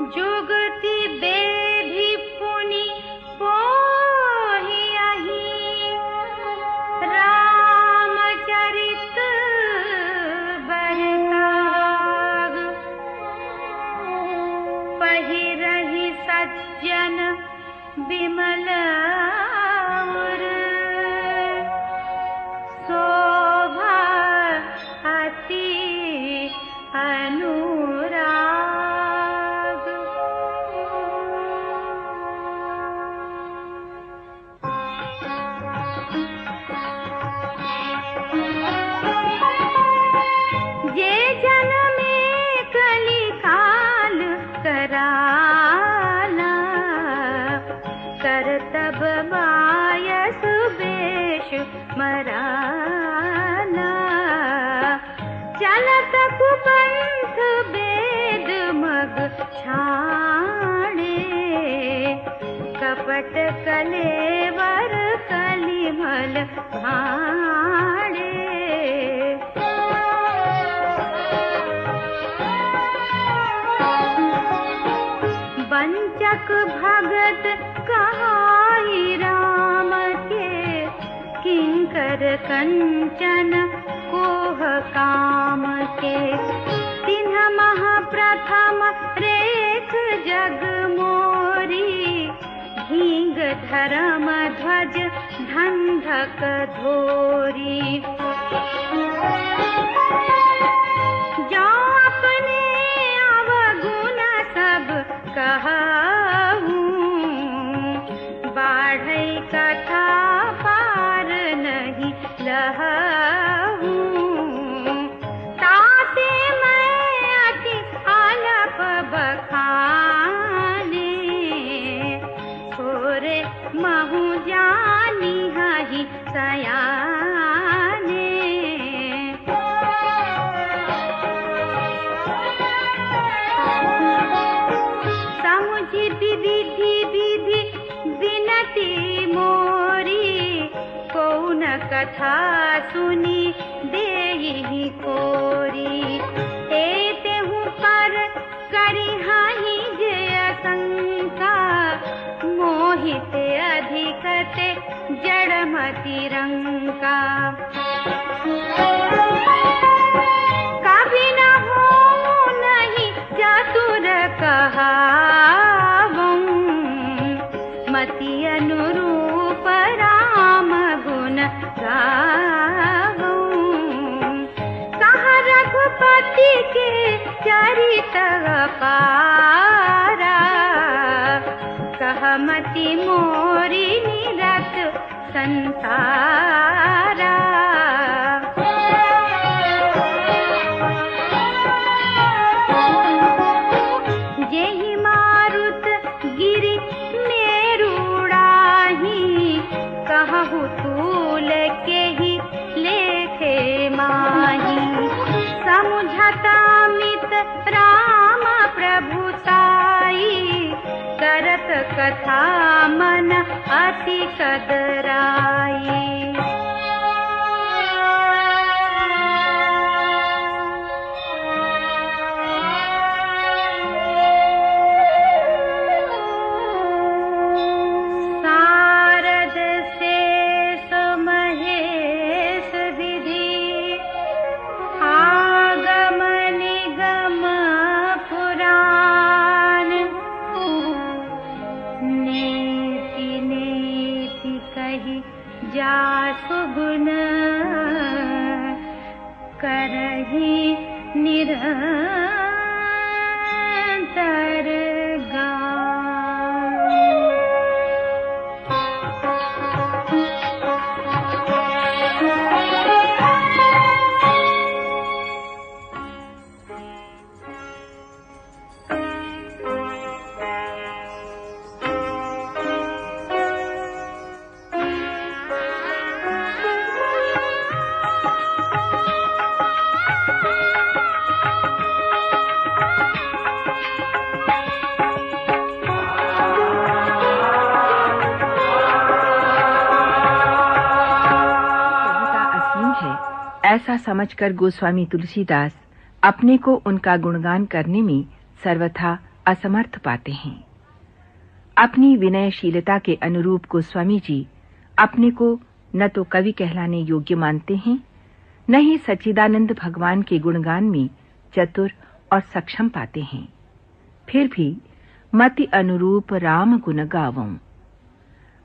Speaker 4: जुगति बेधि पुनि पोहियहि, रामचरित बरताग। पहिरहि सज्जन विमल उर, शोभा अति अनुराग। जे जन में कलिकाल कराला, करतब बायस बेश मराला। चलत कुपंथ वेद मग छाणे, कपट कलेवर कलिमल भाणे। कंचन कोह काम के, तिन्ह महाप्रथम रेख जग मोरी, हींग धर्म ध्वज धंधक धोरी। जो अपने अवगुण सब कहूं, बाढ़ै कथा पार नहीं लहूं। ताते मैं अति आलप बखाने, छोरे महु जानी हहि सयाने। समुझि विधि विधि विनती मोरी, कौन कथा सुनी देहि कोरी। एतेहु पर करिहाहि जय शंका, मोहित अधिकते जड़मति रंका। कभी न हो नहीं चतुर कहावं, मति अनुरूप राम गुण गावं। कहा रघुपति के चरित अपारा, कहा मति मोरी निरत संसारा। जेहि मारुत गिरि मेरुड़ाही, कहु तूल के ही लेखे माही। समुझता मित राम प्रभु साई, करत कथा मन अति कदराई। सारद शेष महेश विधि, आगम निगम पुराण। नेति नेति कहि जासु गुण, करहि निरंतर गान।
Speaker 3: ऐसा समझकर गोस्वामी तुलसीदास अपने को उनका गुणगान करने में सर्वथा असमर्थ पाते हैं। अपनी विनयशीलता के अनुरूप गोस्वामी जी अपने को न तो कवि कहलाने योग्य मानते हैं, न ही सच्चिदानंद भगवान के गुणगान में चतुर और सक्षम पाते हैं। फिर भी मति अनुरूप राम गुण गावों।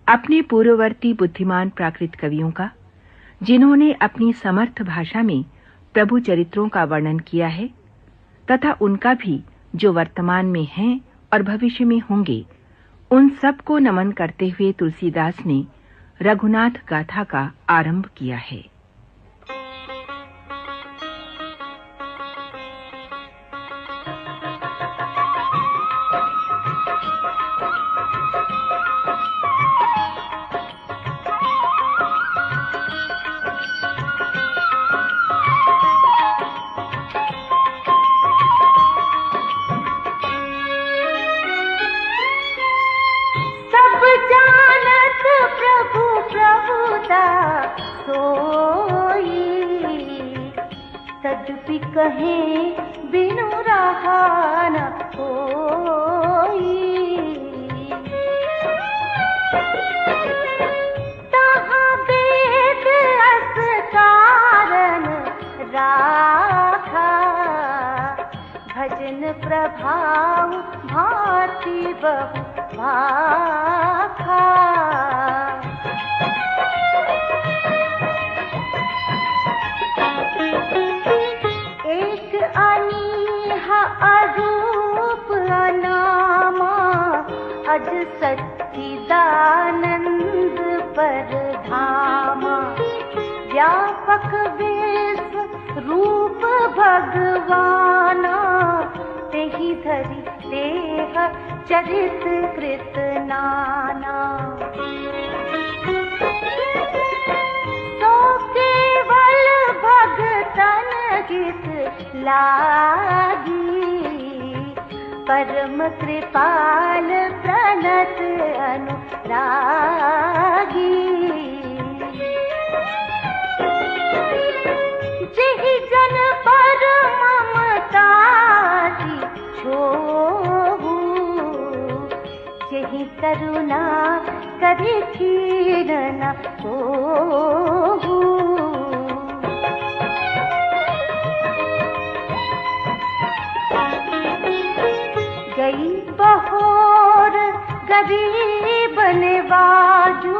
Speaker 3: अपने पूर्ववर्ती बुद्धिमान प्राकृत कवियों का, जिन्होंने अपनी समर्थ भाषा में प्रभु चरित्रों का वर्णन किया है, तथा उनका भी जो वर्तमान में हैं और भविष्य में होंगे, उन सब को नमन करते हुए तुलसीदास ने रघुनाथ गाथा का आरंभ किया है।
Speaker 4: तदपि कहे बिनु रहा न कोई। तहाँ वेद अस गाऊं भांति बहु भाखा। एक अनीहा अरूप अनामा अज सच्चिदानंद परधामा। व्यापक विश्व रूप भगवाना तेहि धरि देह चरित कृत नाना। सो केवल भगतन हित लागी परम कृपाल प्रणत अनुरागी। जेहि जन पर ममता छोहु जेहि करुणा करि कीन न होहु। गई बहोर गरीब नवाजू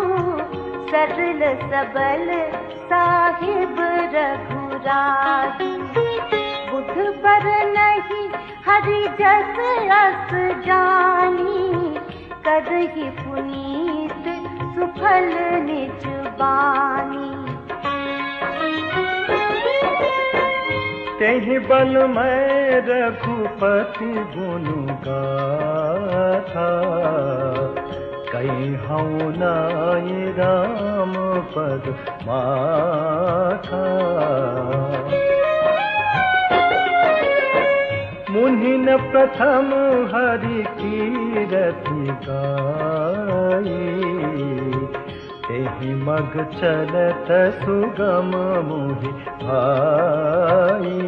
Speaker 4: सरल सबल साहिब रघुराजू। बुध बर नहीं हरि जस अस जानी करहि पुनीत सुफल निज बानी।
Speaker 6: तेहि बल मैं रघुपति गुण गाथा कहीं हूँ नाई राम पद माथा। मुनिन प्रथम हरि कीरति गाई तेहि मग चलत सुगम मोहि भाई।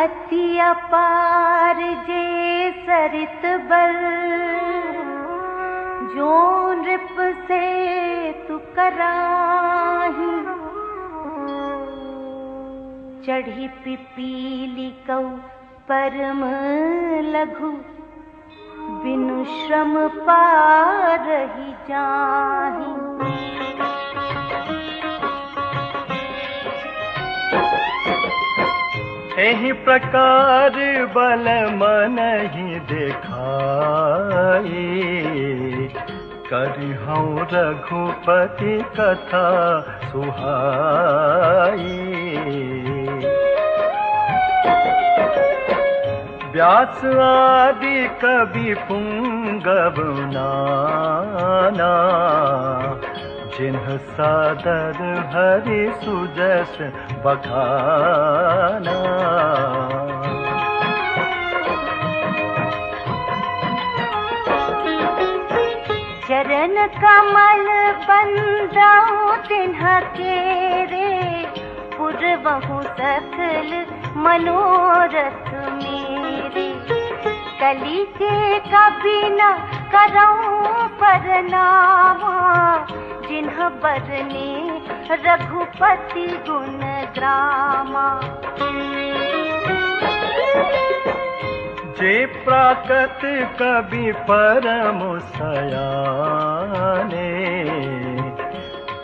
Speaker 4: अति अपार जे सरित बल जो नृप से तु कराही। चढ़ी पिपीली कौ परम लघु बिनु श्रम पारहि जाहि।
Speaker 6: एहि प्रकार बल मन ही देखाई करिहूँ रघुपति कथा सुहाई। व्यास आदि कवि पुंगव नाना जिन्ह सादर हरि सुजस बखाना।
Speaker 4: चरण कमल बंदाऊं तिन्ह केरे पुरवहु सकल मनोरथ मेरे। कली के कभी न करऊं परनामा जिन्ह बरने रघुपति गुण ग्रामा।
Speaker 6: जे प्राकत कवि परम सयाने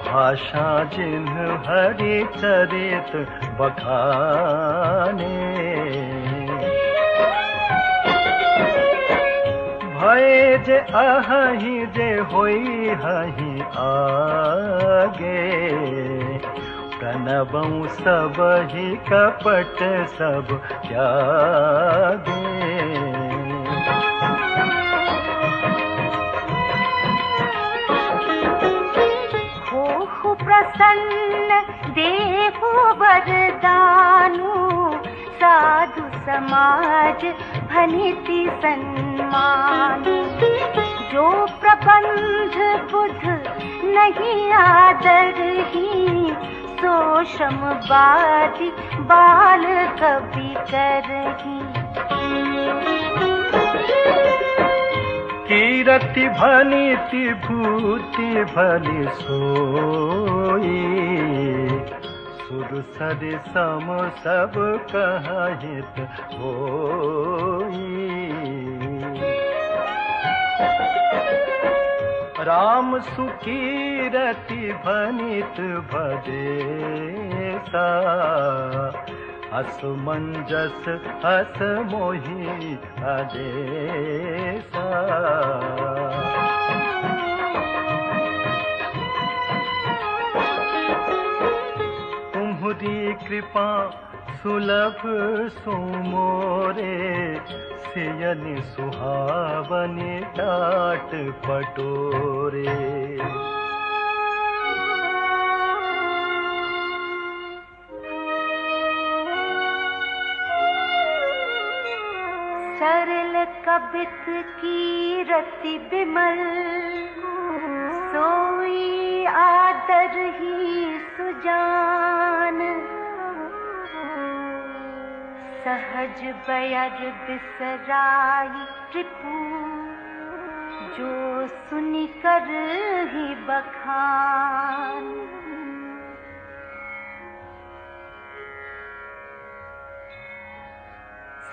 Speaker 6: भाषा जिन्ह हरि चरित बखाने। भय जे अहि जे होई हहि आगे प्रणवं सब ही कपट सब त्यागे।
Speaker 4: हो प्रसन्न देहु वरदानु साधु समाज भनिति सन्मान। जो प्रबंध बुध नहीं आदर ही सो श्रमवादी बाल कवि करही।
Speaker 6: कीरति भनीति भूति भली सोई, सुर सरि सम सब कहित होई। राम सुकीरति भनित भजेसा, असमंजस हस मोहि आदेसा। तुम्हरी कृपा सुलभ सुमोरे, सियनि सुहावनि टाट पटोरे।
Speaker 4: सरल कबित की रति बिमल, सोई आदर ही सुजान। सहज बयर बिसराई रिपु, जो सुनि कर ही बखान।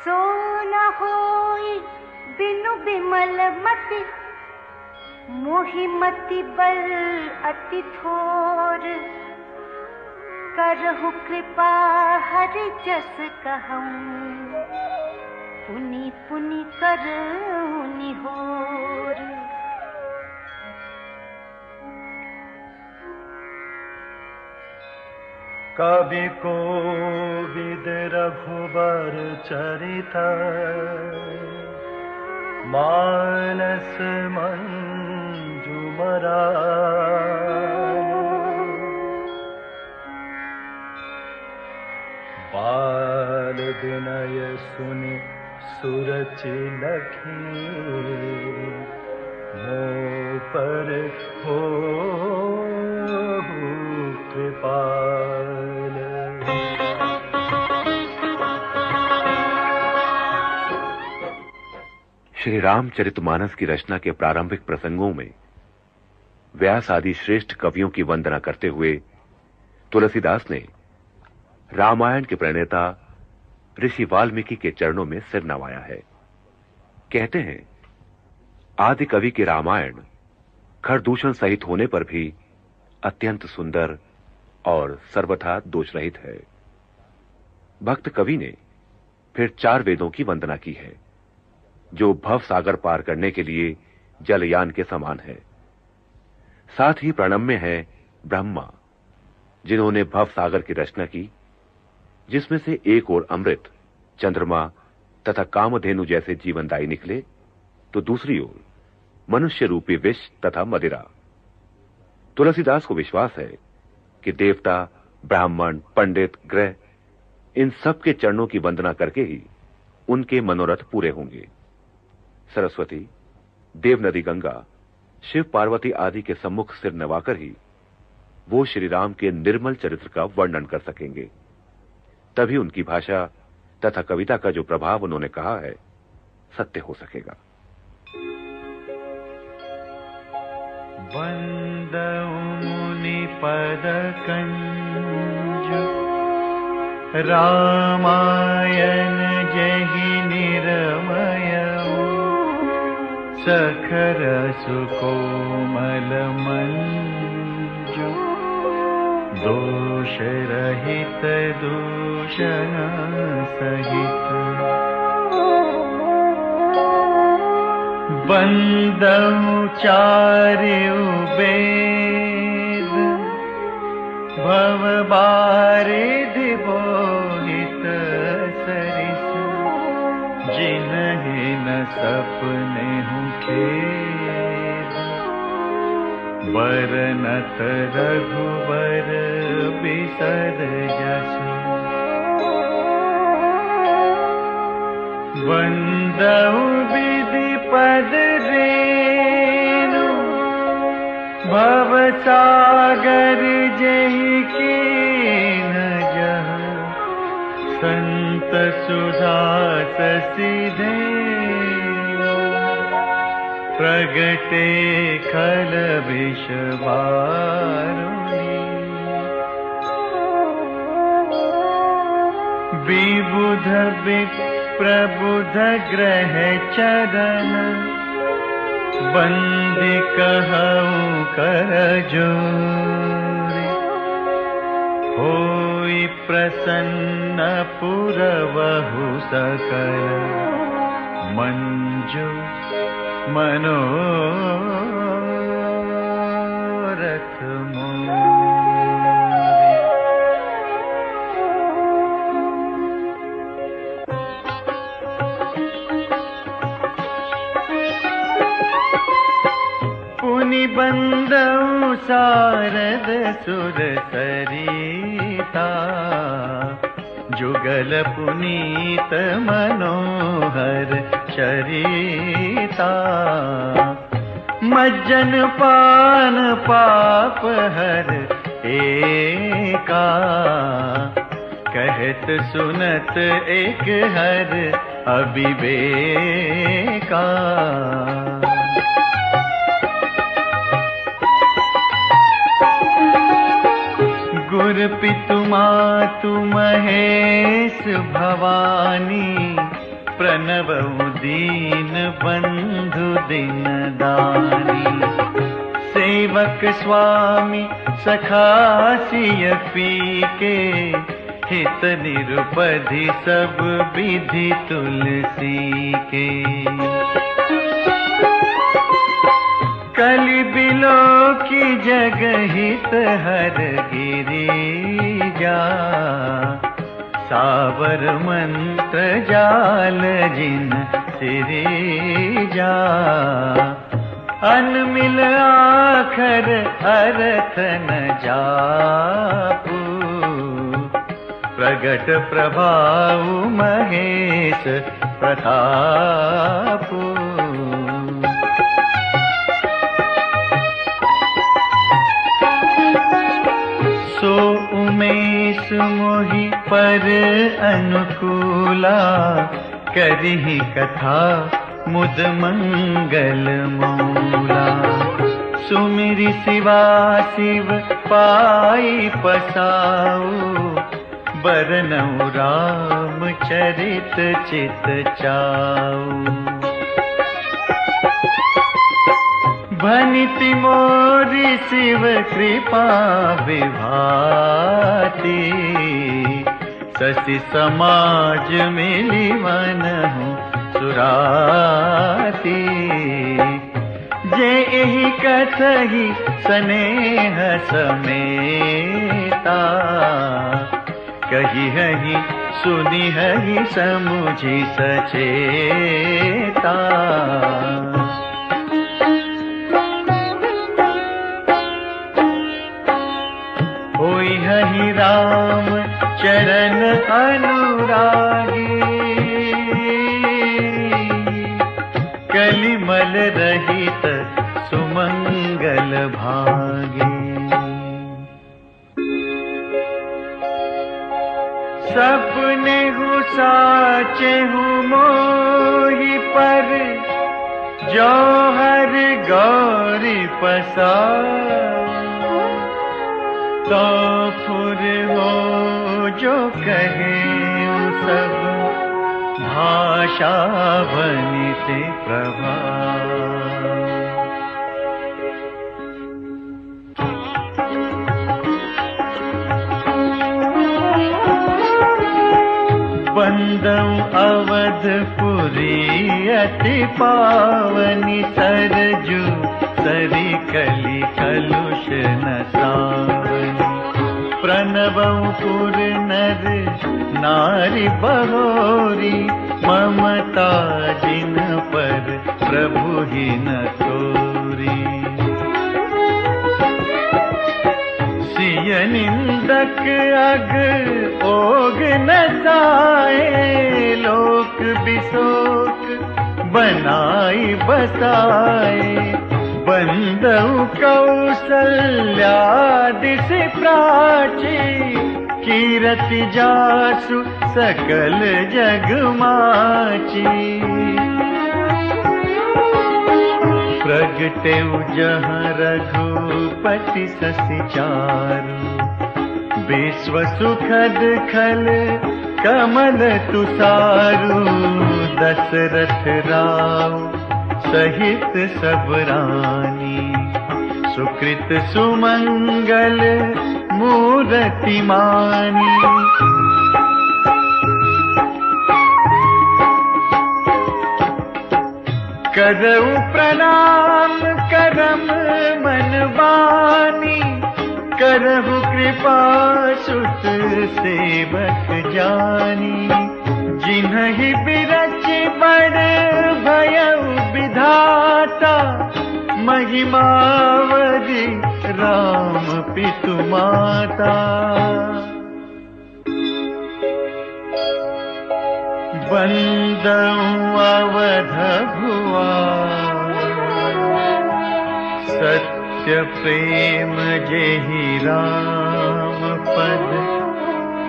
Speaker 4: सो न होई बिनु बिमल मति, मोहि मति बल अति थोर। करहु कृपा हरि जस कहूँ, पुनि पुनि करहु निहोर।
Speaker 6: कवि कोविद रघुबर चरित, मानस मंजुमरा। बाल विनय सुनि सुरचि लखी, मोह पर हो कृपाल।
Speaker 1: श्री रामचरितमानस की रचना के प्रारंभिक प्रसंगों में व्यास आदि श्रेष्ठ कवियों की वंदना करते हुए तुलसीदास ने रामायण के प्रणेता ऋषि वाल्मीकि के चरणों में सिर नवाया है। कहते हैं, आदि कवि के रामायण खरदूषण सहित होने पर भी अत्यंत सुंदर और सर्वथा दोषरहित है। भक्त कवि ने फिर 4 वेदों की वंदना की है, जो भव सागर पार करने के लिए जलयान के समान है। साथ ही प्रणम्य है ब्रह्मा, जिन्होंने भव सागर की रचना की, जिसमें से एक ओर अमृत, चंद्रमा तथा कामधेनु जैसे जीवनदायी निकले, तो दूसरी ओर मनुष्य रूपी विष तथा मदिरा। तुलसीदास को विश्वास है कि देवता, ब्राह्मण, पंडित, ग्रह, इन सब के चरणों की वंदना करके ही उनके मनोरथ पूरे होंगे। सरस्वती, देव नदी गंगा, शिव पार्वती आदि के सम्मुख सिर नवाकर ही वो श्री राम के निर्मल चरित्र का वर्णन कर सकेंगे। तभी उनकी भाषा तथा कविता का जो प्रभाव उन्होंने कहा है सत्य हो सकेगा।
Speaker 5: वंदऊ मुनि पद कंज, रामायण जहि निरमय। सखर सुकोमल मंजु, दोष रहित दूषण सहित। वंदऊ चारु वेद, भव बारिधि बोहित सरिस। जिन्हि न सपने खेद, बरनत रघुबर बिसर जसु। वंदऊ विधि पद रेणु, भव सागर जहि कीन जह। संत सुधा ससीधे, प्रगटे खल विष वारुणी विबुध विप्रबुध ग्रह चरण बंदी कहूँ कर जोरी होई प्रसन्न पुरवहु सकल मंजू मनोरथ मोरी। पुनि बंदऊ सारद सुर सरिता जुगल पुनीत मनोहर चरिता मज्जन पान पाप हर एका कहत सुनत एक हर अविवेका। गुर पितु मातु महेश भवानी प्रणवउ दीन बंधु दिन दानी सेवक स्वामी सखासिय पीके हित निरुपधि सब विधि तुलसी के। कलि बिलो की जग हित हर गिरिजा सावर मंत्र जाल जिन सिरिजा अनमिल आखर अर्थ न जापू प्रगट प्रभाव महेश प्रतापू। सो उमेश मोहि पर अनुकूला करिहि कथा मुद मंगल मूला सुमिरि शिवा शिव पाई पसाऊ बरनऊ राम चरित चित चाऊ। भनिति मोरि शिव कृपा विभाति शशि समाज मिली मनहु सुराती जे एहि कथहि स्नेह समेता कही हहि सुनि हहि समुझि सचेता। होई हहि राम चरण अनुरागी कलिमल रहित सुमंगल भागी। सपने हूँ साचे हूँ मोहि पर जौहर गौरी पसा तो फुर हो जो कहे सब भाषा बनित प्रभा। बंदऊ अवधपुरी अति पावनी सरजू सरी कली कलुष न सावनी प्रणवऊ पुर नर नारी बहोरी ममता जिन पर प्रभु ही न तोरी। सिय निंदक अग ओग न जाए लोक बिसोक बनाई बसाए बंदऊ कौसल्या दिशि प्राची कीरति जासु सकल जग माची।
Speaker 6: प्रगटे जहाँ रघुपति ससि चारु, विश्व सुखद खल कमल तुसारु। दशरथ राव सहित सब रानी, सुकृत सुमंगल मूरति मानी। करऊ प्रणाम करम मन बानी, करहु कृपा सुत सेवक जानी। जिन्हि बिरच बड़ भयउ विधाता, महिमावधि राम पितु माता। बंदउ अवध भुआ, सत्य प्रेम जेहि राम पद।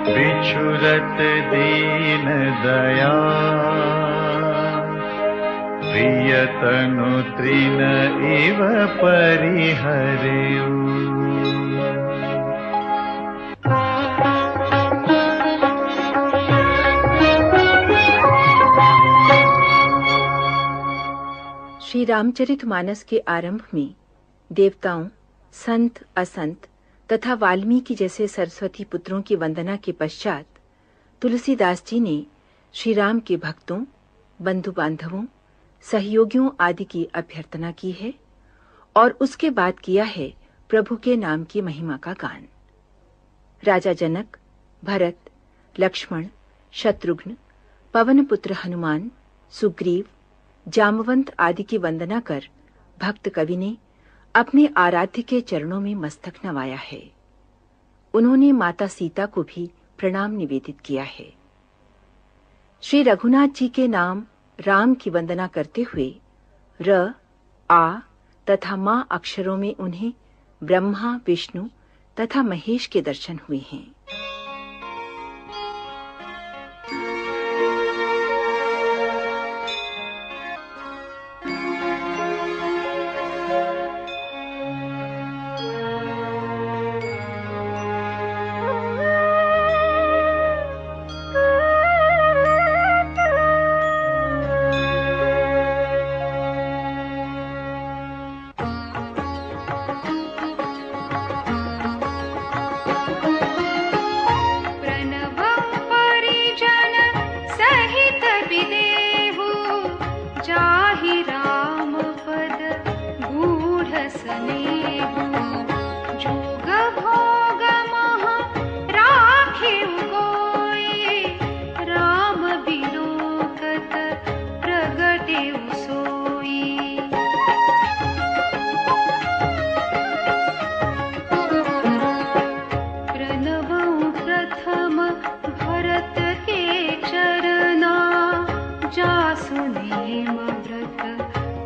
Speaker 6: बिछुरत दीन दया, प्रियतनु तृण इव परिहरऊ।
Speaker 3: श्री रामचरितमानस के आरंभ में देवताओं, संत, असंत तथा वाल्मीकि जैसे सरस्वती पुत्रों की वंदना के पश्चात तुलसीदास जी ने श्री राम के भक्तों, बंधु बांधवों, सहयोगियों आदि की अभ्यर्थना की है और उसके बाद किया है प्रभु के नाम की महिमा का गान। राजा जनक, भरत, लक्ष्मण, शत्रुघ्न, पवन पुत्र हनुमान, सुग्रीव, जामवंत आदि की वंदना कर भक्त कवि ने अपने आराध्य के चरणों में मस्तक नवाया है। उन्होंने माता सीता को भी प्रणाम निवेदित किया है। श्री रघुनाथ जी के नाम राम की वंदना करते हुए र, आ तथा मां अक्षरों में उन्हें ब्रह्मा, विष्णु तथा महेश के दर्शन हुए हैं।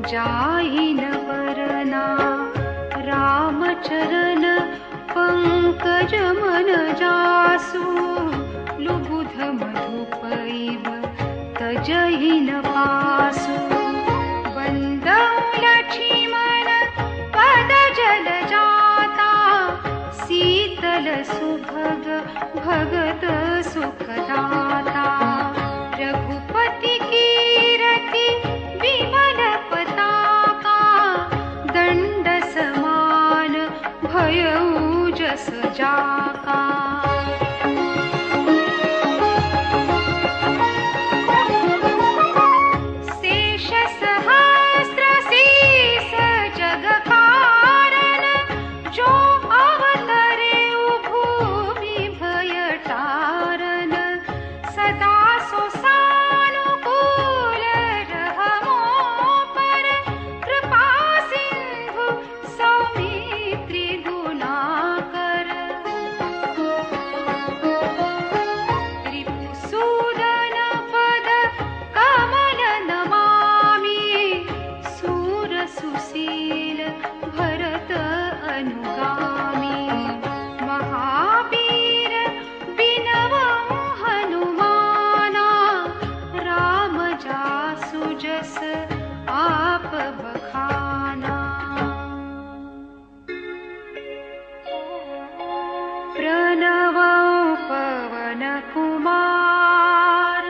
Speaker 4: जाहि न वरना राम चरण पंकज मन जासु लुबुध मधुपैव तजहि न पासु बंदौ लक्ष्मण पद जल जाता शीतल सुभग भगत सुखदाता रघुपति कीरति विमल पताका दंड समान भयउ जस जाका। पवन कुमार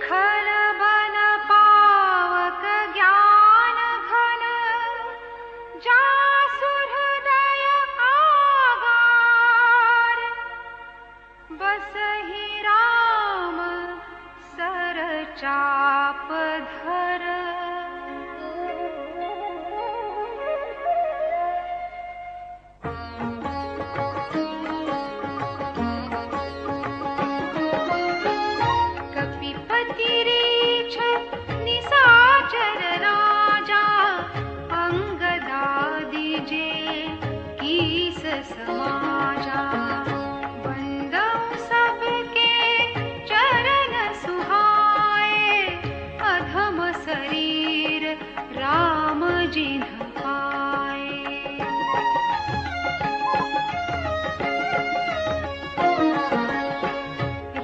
Speaker 4: खल बन पावक ज्ञान घन जासु हृदय आगार बसहि राम सर चाप धर समाजा बंदौ सबके चरण सुहाए अधम शरीर राम जिन्ह पाए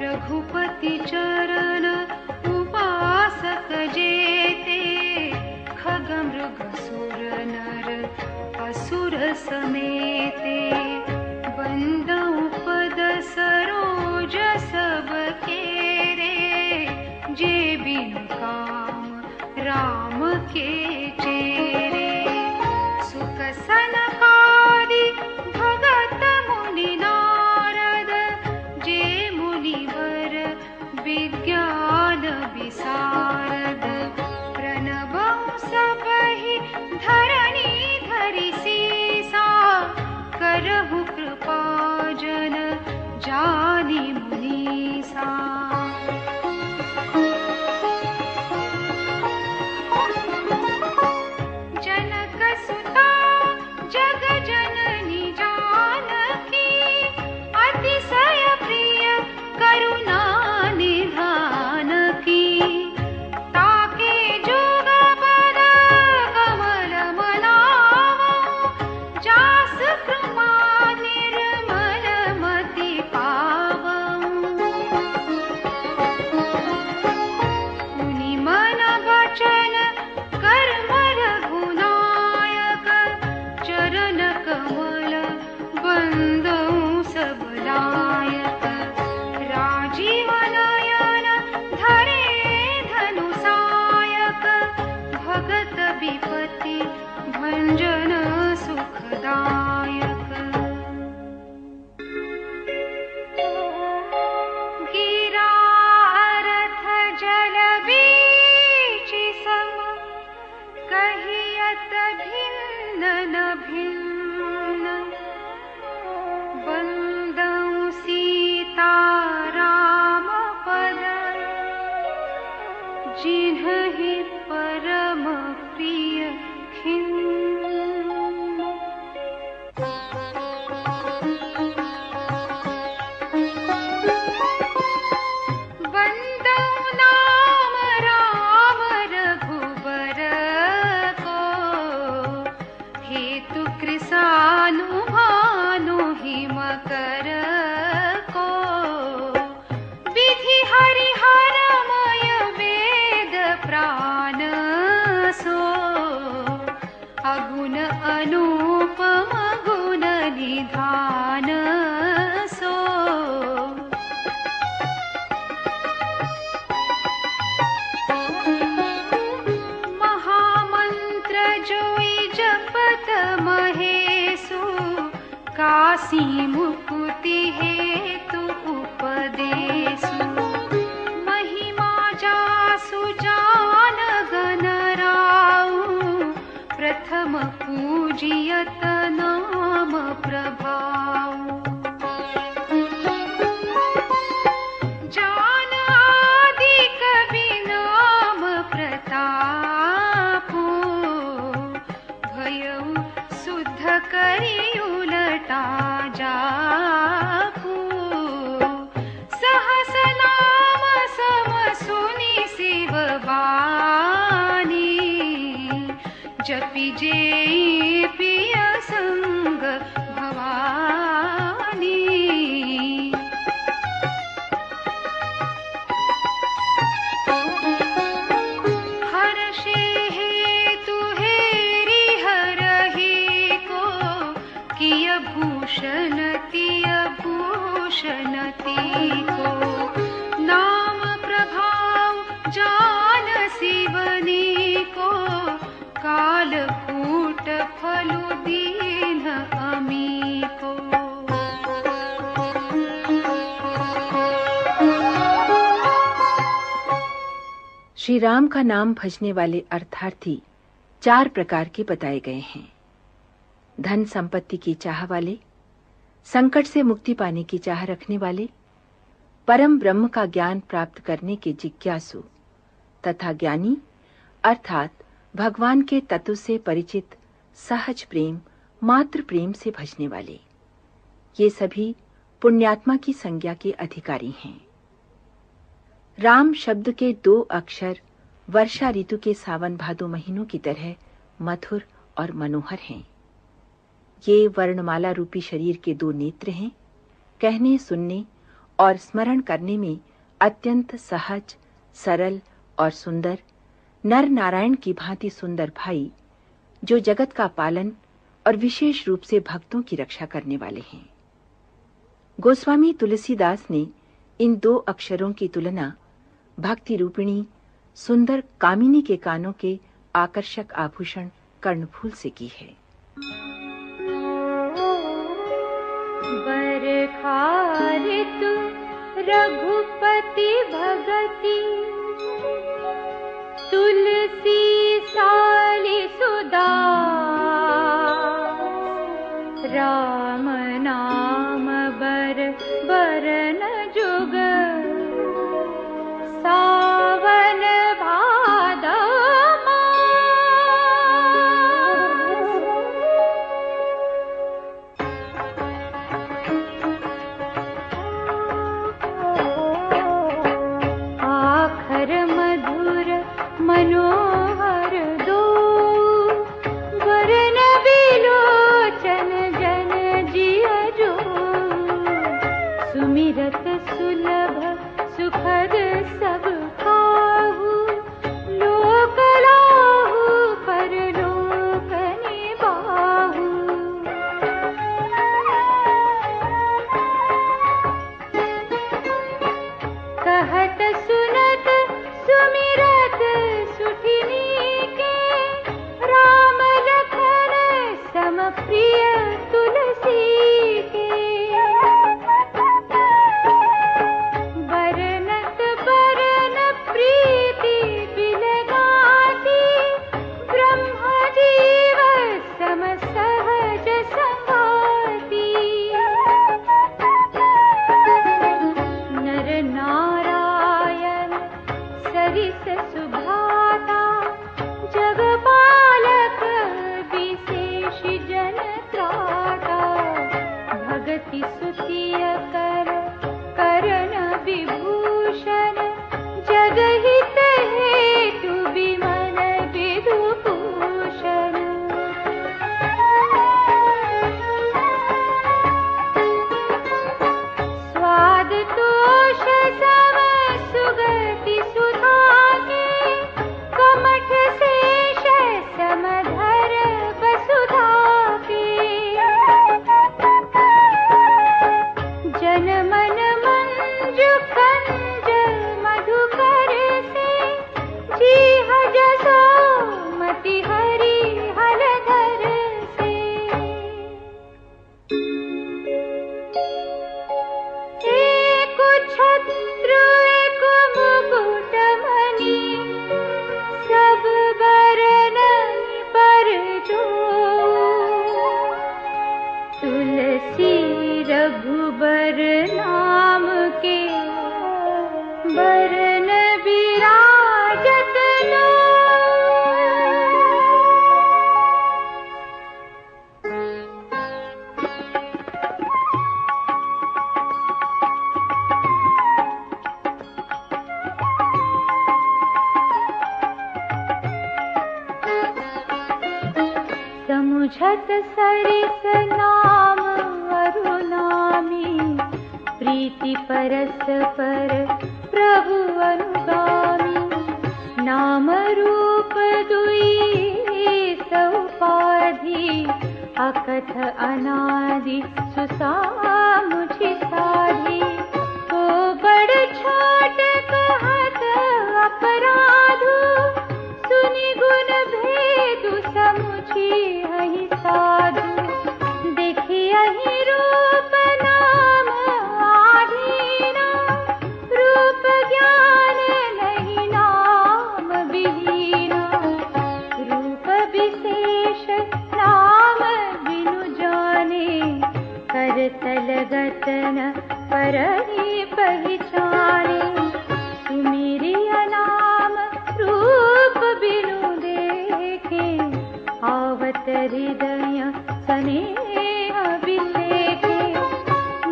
Speaker 4: रघुपति चरण उपासक जेते खगमृग सुर नर असुर समेते बंदौ पद सरोज सबके रे जे बिनु काम राम के चेरे सुख सनकादि भगत मुनि नारद जे मुनिवर विज्ञान विशारद प्रणबौ सबहि धरणी धरि सीसा करहु कृपा जन जानि मुनीसा जनक सुता जग जननी जानकी अतिशय प्रिय करुणा निधान की ताके जुग पद कमल मनावा जास कृपा निर्मल मति पावं मुनि मन वचन कर्म रघुनायक चरण कमल बंदौ सब लायक राजीव नयन धरे धनुषायक भगत विपति भंजन सुखदायक गिरा रथ जल बीचि सम कहियत भिन्न न भिन्न बंदौ सीता राम पद जिन्हि परम प्रिय खिन्न बंदौ नाम राम रघुबर को हेतु कृसानु भानु हिम कर को विधि हरिहरमय वेद प्राण सो अगुण अनुपम गुण निधान सो महामंत्र जोई जपत महेशु काशी मुकुति हेतु उपदेशु महिमा जासु जान गण राउ प्रथम पूजियत नाम प्रभाऊ जान आदि कवि नाम प्रतापो भयउ शुद्ध करि उलटा जापू सहस नाम सम सुनि शिव बानी जपि जे पिय संग भवानी हर्षे हेतु हेरि हरहि को किय भूषण तिय भूषण तीको, नाम प्रभाव जान शिवनी को, काल फूट फलु दीन अमी को।
Speaker 3: श्री राम का नाम भजने वाले अर्थार्थी 4 प्रकार के बताए गए हैं। धन संपत्ति की चाह वाले, संकट से मुक्ति पाने की चाह रखने वाले, परम ब्रह्म का ज्ञान प्राप्त करने के जिज्ञासु तथा ज्ञानी अर्थात भगवान के तत्व से परिचित, सहज प्रेम, मात्र प्रेम से भजने वाले, ये सभी पुण्यात्मा की संज्ञा के अधिकारी हैं। राम शब्द के 2 अक्षर वर्षा ऋतु के सावन भादो महीनों की तरह मधुर और मनोहर हैं। ये वर्णमाला रूपी शरीर के 2 नेत्र हैं। कहने, सुनने और स्मरण करने में अत्यंत सहज, सरल और सुंदर, नर नारायण की भांति सुंदर भाई, जो जगत का पालन और विशेष रूप से भक्तों की रक्षा करने वाले हैं। गोस्वामी तुलसीदास ने इन 2 अक्षरों की तुलना भक्ति रूपिणी सुंदर कामिनी के कानों के आकर्षक आभूषण कर्णफूल से की है।
Speaker 4: बरखा ऋतु रघुपति भगति, तुलसी साली सुदा, राम नाम बर बरन जुग, सावन भादो आखर मधुर मनोहर दो, वरन बिलोचन जन जिया जो, सुमिरत सुलभ सुखद सब काहू, लोक लाहू परलोक निबाहू। कहत सुनत सुमिरत सुठिनी के, राम लखन सम प्रिय तुलसी के। बरनत बरन प्रीति बिलगाती, ब्रह्म जीव सम सहज संगाती। नर नारायण सरिस सुभाता, जगपालक विशेष जन त्राता। भगति सुतिय कर करण विभूषण, जगहित हेतु विमल विधुभूषण। स्वाद तोष सम सुगति सुधा के, कमठ शेष समधर वसुधा के। जन मन मंजु कंज मधुकर से, जीह जसो मति हरि हलधर से। एक छत्र एक मुकुट मणि, सब बरन पर जो, तुलसी रघुबर नाम के, बरन विराजत लो। समुझत सरिस नाम अरुनामी, प्रीति परस्पर प्रभु अनुगामी। नाम रूप दुई सौपाधि, अकथ अनादि सुसामुझि नहीं रूप नाम आधीना, रूप ज्ञान नहीं नाम विहीना, रूप विशेष नाम बिनु जाने, करतल गतन परहि पहचाने, सुमिरिया नाम रूप बिनु देखे, आवत हृदय स्नेह बिलेखे,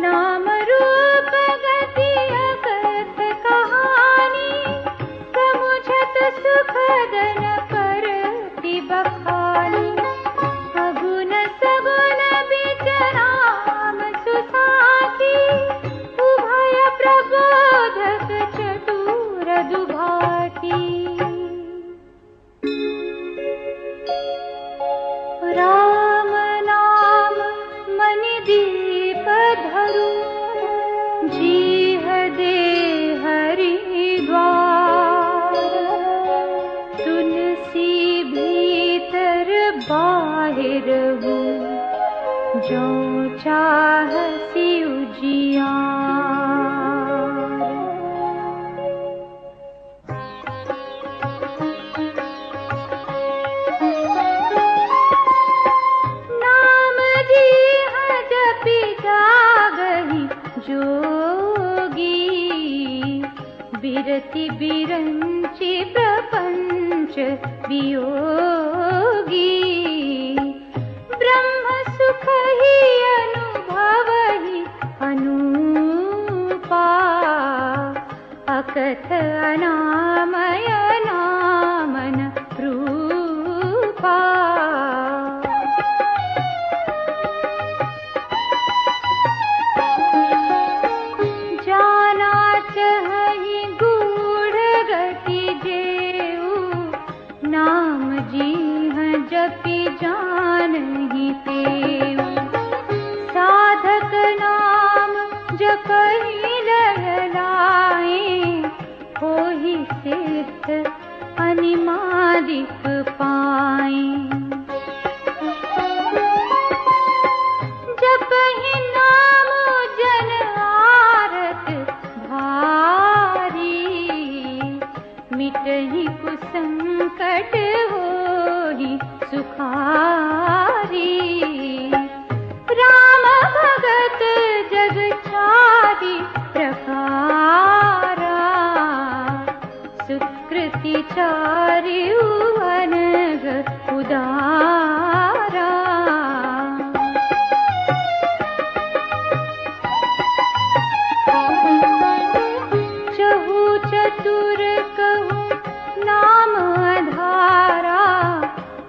Speaker 4: नाम रूप गति अकथ कहानी, समुझत सुखदन करति बखानी, अगुन सगुन बिच नाम सुसाखी, उभय प्रबोधक चतुर दुभाती, राम नाम मनि दीप धरु, जीह दे हरि द्वार, तुलसी भीतर बाहिर हूँ, जो चाहसी उजियार। नाम जीह जपि जागहि जोगी, बिरति बिरंचि प्रपंच वियोगी, ब्रह्म सुख ही अनुभवहि अनूपा, अकथ अनामय नामन रूपा। जाना चहि गूढ़ गति जेऊ, नाम जीह जपि जानहि तेऊ, साधक नाम जपहि लहलाए, होहि सिद्ध अनिमादिक पाए, जपहि नाम जन आरत भारी, मिटहि कुसंकट होहि सुखारी, राम भगत जग चारि प्रकारा, सुकृति चारिउ अनघ उदारा। चहु चतुर कहूँ नाम आधारा,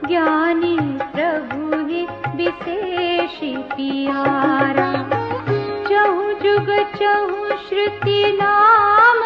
Speaker 4: ज्ञानी प्रभु ही विशेषी पियारा, चहु जुग चहु श्रुति नाम